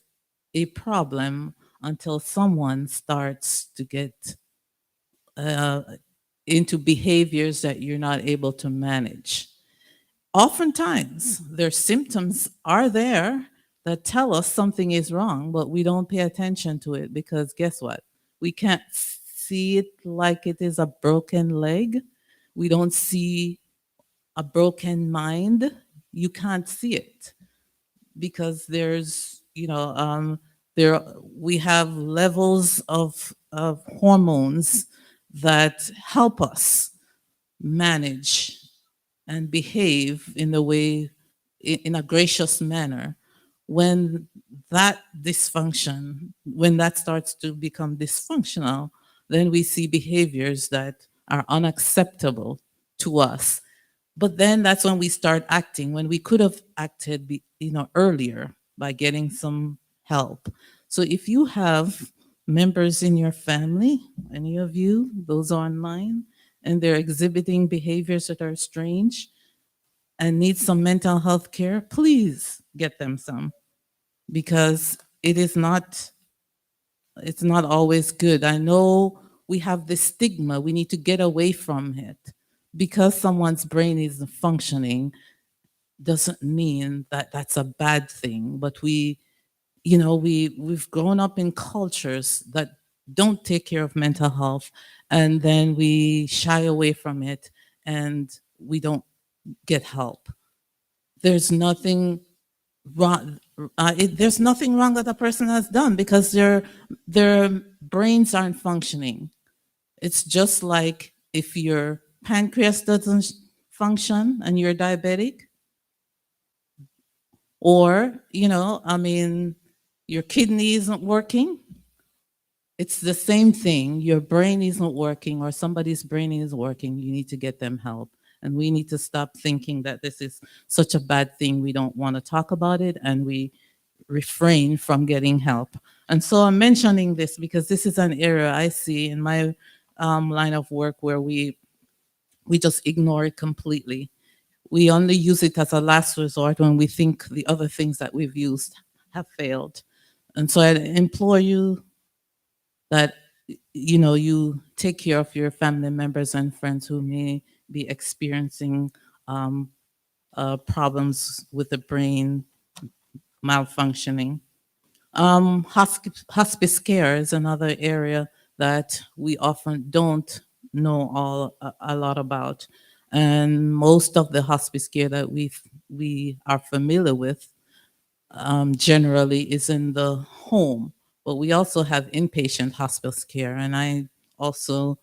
Speaker 6: a problem until someone starts to get uh, into behaviors that you're not able to manage. Oftentimes, their symptoms are there that tell us something is wrong, but we don't pay attention to it because guess what? We can't see it like it is a broken leg. We don't see a broken mind. You can't see it because there's, there we have levels of hormones that help us manage and behave in a way, in a gracious manner. When when that starts to become dysfunctional, then we see behaviors that are unacceptable to us. But then that's when we start acting, when we could have acted earlier by getting some help. So if you have members in your family, any of you, those online, and they're exhibiting behaviors that are strange and need some mental health care, please get them some, because it's not always good. I know we have this stigma, we need to get away from it. Because someone's brain isn't functioning doesn't mean that that's a bad thing, but we've grown up in cultures that don't take care of mental health, and then we shy away from it and we don't get help. There's nothing wrong. There's nothing wrong that a person has done because their brains aren't functioning. It's just like if your pancreas doesn't function and you're diabetic, or your kidney isn't working. It's the same thing. Your brain isn't working, or somebody's brain is working. You need to get them help. And we need to stop thinking that this is such a bad thing. We don't want to talk about it, and we refrain from getting help. And so I'm mentioning this because this is an area I see in my line of work where we just ignore it completely. We only use it as a last resort when we think the other things that we've used have failed. And so I implore you that you take care of your family members and friends who may be experiencing um, problems with the brain malfunctioning. Hospice care is another area that we often don't know a lot about, and most of the hospice care that we are familiar with generally is in the home. But we also have inpatient hospice care, and I also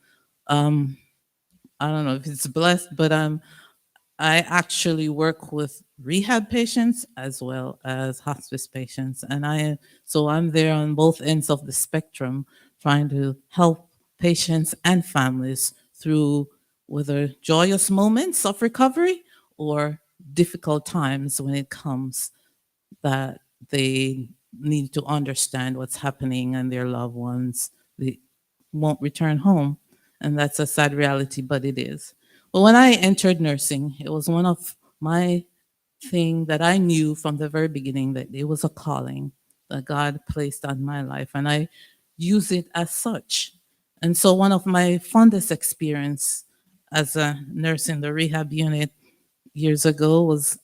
Speaker 6: um, I don't know if it's blessed, but I actually work with rehab patients as well as hospice patients. And so I'm there on both ends of the spectrum trying to help patients and families through whether joyous moments of recovery or difficult times when it comes that they need to understand what's happening and their loved ones they won't return home. And that's a sad reality, but it is. But when I entered nursing, it was one of my thing that I knew from the very beginning that it was a calling that God placed on my life, and I use it as such. And so one of my fondest experience as a nurse in the rehab unit years ago was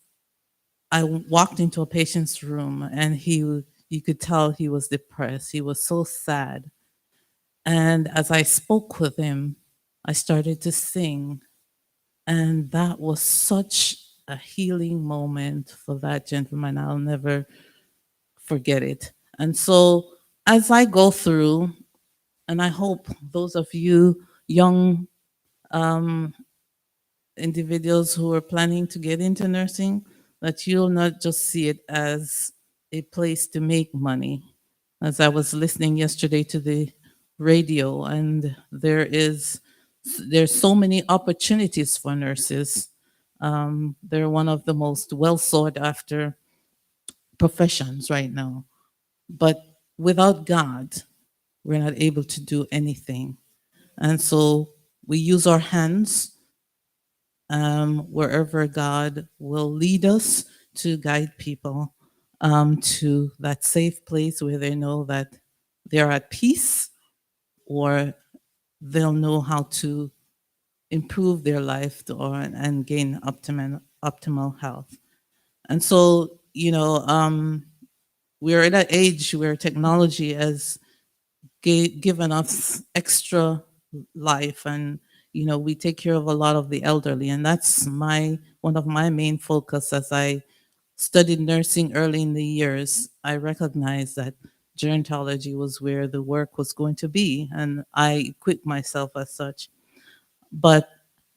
Speaker 6: I walked into a patient's room, and you could tell he was depressed. He was so sad. And as I spoke with him, I started to sing. And that was such a healing moment for that gentleman. I'll never forget it. And so as I go through, and I hope those of you young um, individuals who are planning to get into nursing, that you'll not just see it as a place to make money. As I was listening yesterday to the radio, and there's so many opportunities for nurses. They're one of the most well sought after professions right now. But without God, we're not able to do anything. And so we use our hands wherever God will lead us to guide people to that safe place where they know that they're at peace, or they'll know how to improve their life and gain optimal health. And so, we're at an age where technology has given us extra life, and we take care of a lot of the elderly, and that's my one of my main focus. As I studied nursing early in the years, I recognized that gerontology was where the work was going to be, and I equipped myself as such. But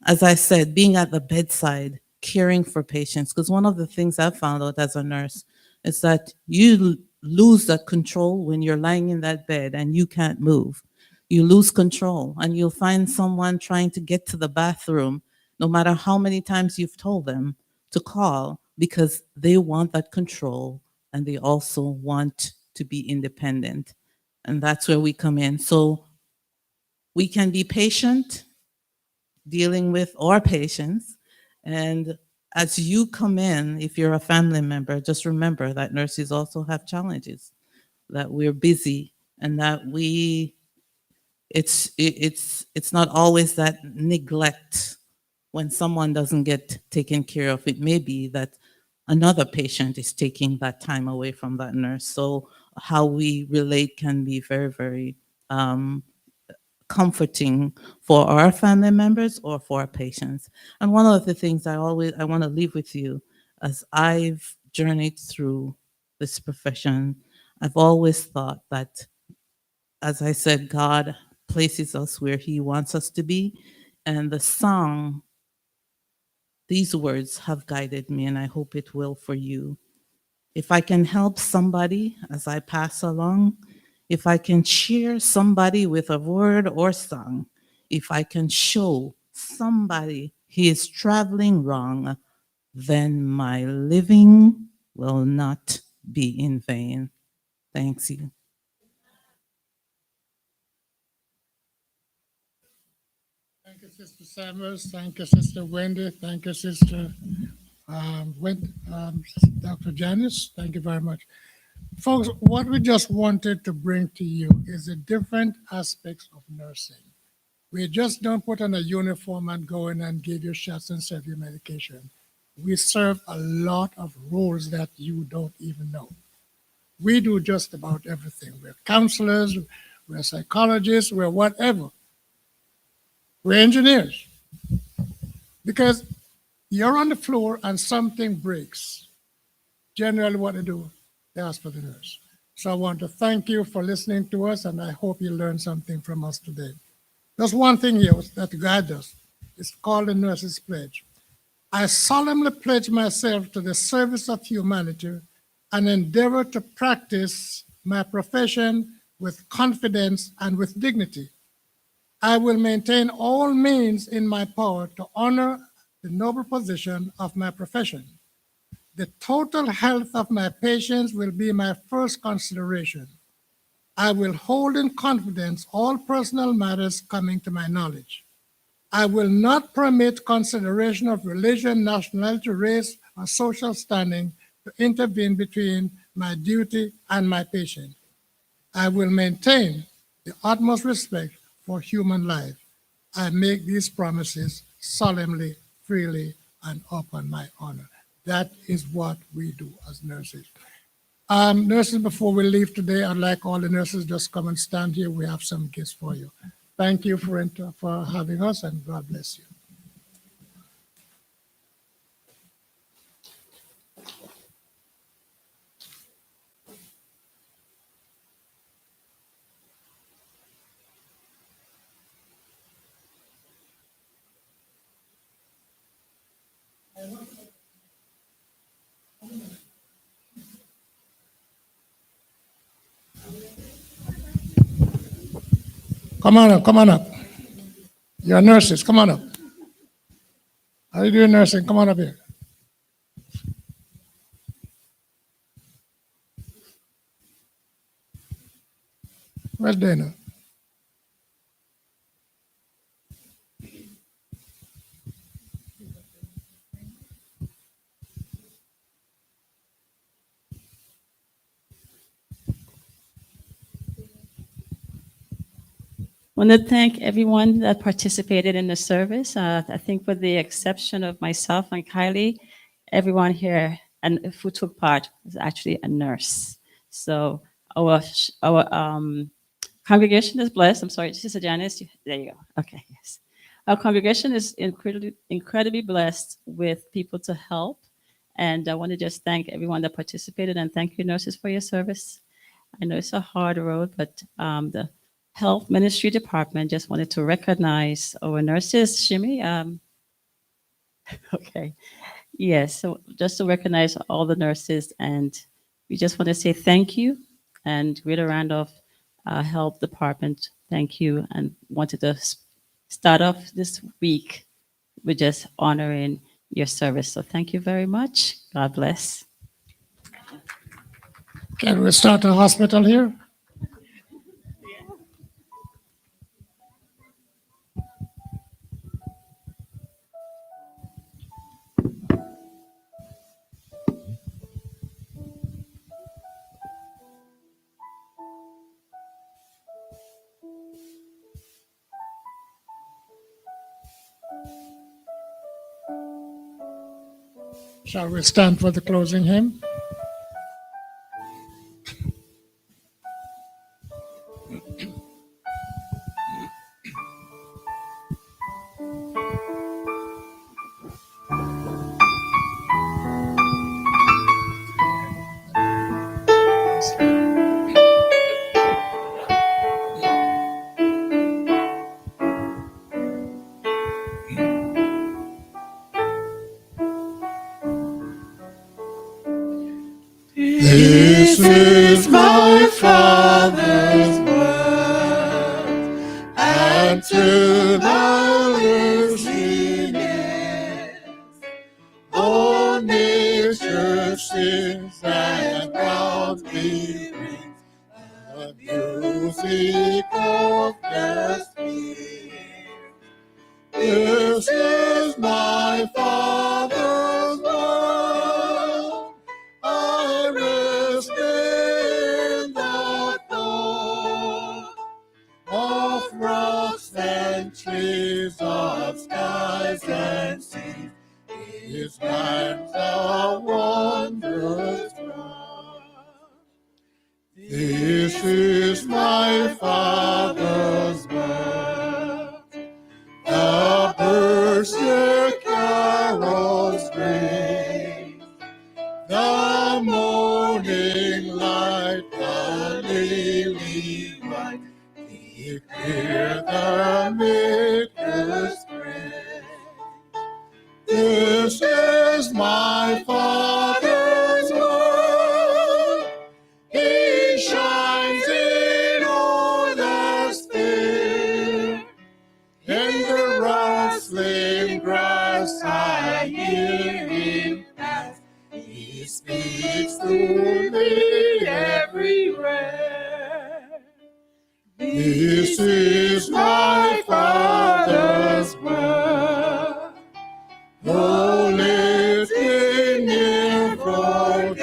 Speaker 6: as I said, being at the bedside, caring for patients, because one of the things I found out as a nurse is that you lose that control when you're lying in that bed and you can't move. You lose control, and you'll find someone trying to get to the bathroom, no matter how many times you've told them to call, because they want that control and they also want to be independent. And that's where we come in. So we can be patient dealing with our patients. And as you come in, if you're a family member, just remember that nurses also have challenges, that we're busy, and that it's not always that neglect when someone doesn't get taken care of. It may be that another patient is taking that time away from that nurse. So how we relate can be very, very um, comforting for our family members or for our patients. And one of the things I want to leave with you, as I've journeyed through this profession, I've always thought that, as I said, God places us where He wants us to be. And the song, these words have guided me, and I hope it will for you. If I can help somebody as I pass along, if I can cheer somebody with a word or song, if I can show somebody he is traveling wrong, then my living will not be in vain. Thanks you.
Speaker 3: Thank you, Sister Samuels. Thank you, Sister Wendy. Thank you, Sister Dr. Janice. Thank you very much. Folks, what we just wanted to bring to you is the different aspects of nursing. We just don't put on a uniform and go in and give you shots and serve you medication. We serve a lot of roles that you don't even know. We do just about everything. We're counselors, we're psychologists, we're whatever. We're engineers. Because you're on the floor and something breaks. Generally, what they do, they ask for the nurse. So I want to thank you for listening to us, and I hope you learned something from us today. There's one thing here that guides us. It's called the Nurse's Pledge. I solemnly pledge myself to the service of humanity and endeavor to practice my profession with confidence and with dignity. I will maintain all means in my power to honor the noble position of my profession. The total health of my patients will be my first consideration. I will hold in confidence all personal matters coming to my knowledge. I will not permit consideration of religion, nationality, race, or social standing to intervene between my duty and my patient. I will maintain the utmost respect for human life. I make these promises solemnly, freely, and upon my honor. That is what we do as nurses. Nurses, before we leave today, I'd like all the nurses just come and stand here. We have some gifts for you. Thank you for having us, and God bless you. Come on up, come on up. You're nurses, come on up. How are you doing, nursing? Come on up here. Where's Dana?
Speaker 1: I want to thank everyone that participated in the service. I think with the exception of myself and Kylie, everyone here and who took part was actually a nurse. So our congregation is blessed. I'm sorry, Sister Janice, there you go. Okay, yes. Our congregation is incredibly blessed with people to help. And I want to just thank everyone that participated, and thank you, nurses, for your service. I know it's a hard road, but the Health Ministry Department just wanted to recognize our nurses. Shimmy, okay. Yes, so just to recognize all the nurses, and we just want to say thank you and greater round of Health Department. Thank you, and wanted to start off this week with just honoring your service. So thank you very much. God bless.
Speaker 3: Can we start a hospital here? Shall we stand for the closing hymn?
Speaker 7: This is my Father's word, and to the listening spirit, the music of the spirit. This is my Father's will. I rest in the thought of rocks and trees, of skies and seas. His hands are wondrous broad. This is my Father's word. The birds their carols bring, the morning light, the lily white, they hear the Maker's praise. This is my Father's word. He shines in all the sphere. In the rustling grass I hear him pass. He speaks to me everywhere. This is my Father's word. Oh, lifting near forget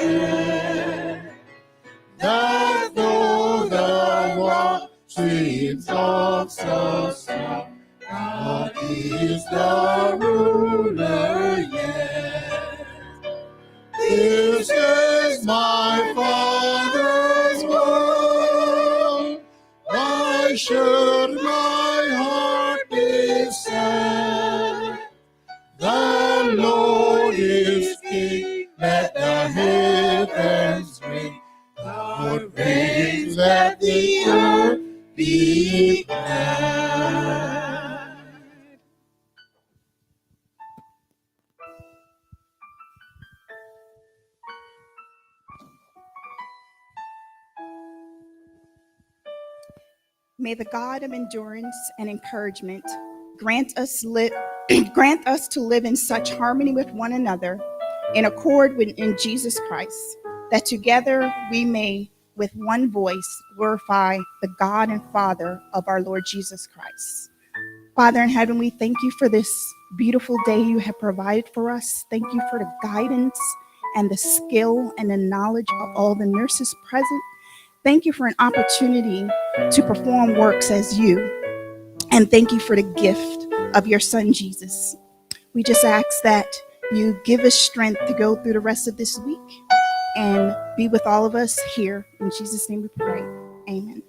Speaker 7: that though the walk seems of so strong, God is the ruler yet. This is my Father's will. Why should my heart be sad? The Lord is King, let the heavens ring. God reigns, let the earth be glad.
Speaker 4: May the God of endurance and encouragement grant us grant us to live in such harmony with one another, in accord with in Jesus Christ, that together we may with one voice glorify the God and Father of our Lord Jesus Christ. Father in heaven, we thank you for this beautiful day you have provided for us. Thank you for the guidance and the skill and the knowledge of all the nurses present. Thank you for an opportunity to perform works as you. And thank you for the gift of your son, Jesus. We just ask that you give us strength to go through the rest of this week and be with all of us here. In Jesus' name we pray. Amen.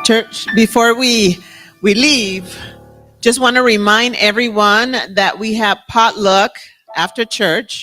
Speaker 8: Church, before we leave, just want to remind everyone that we have potluck after church.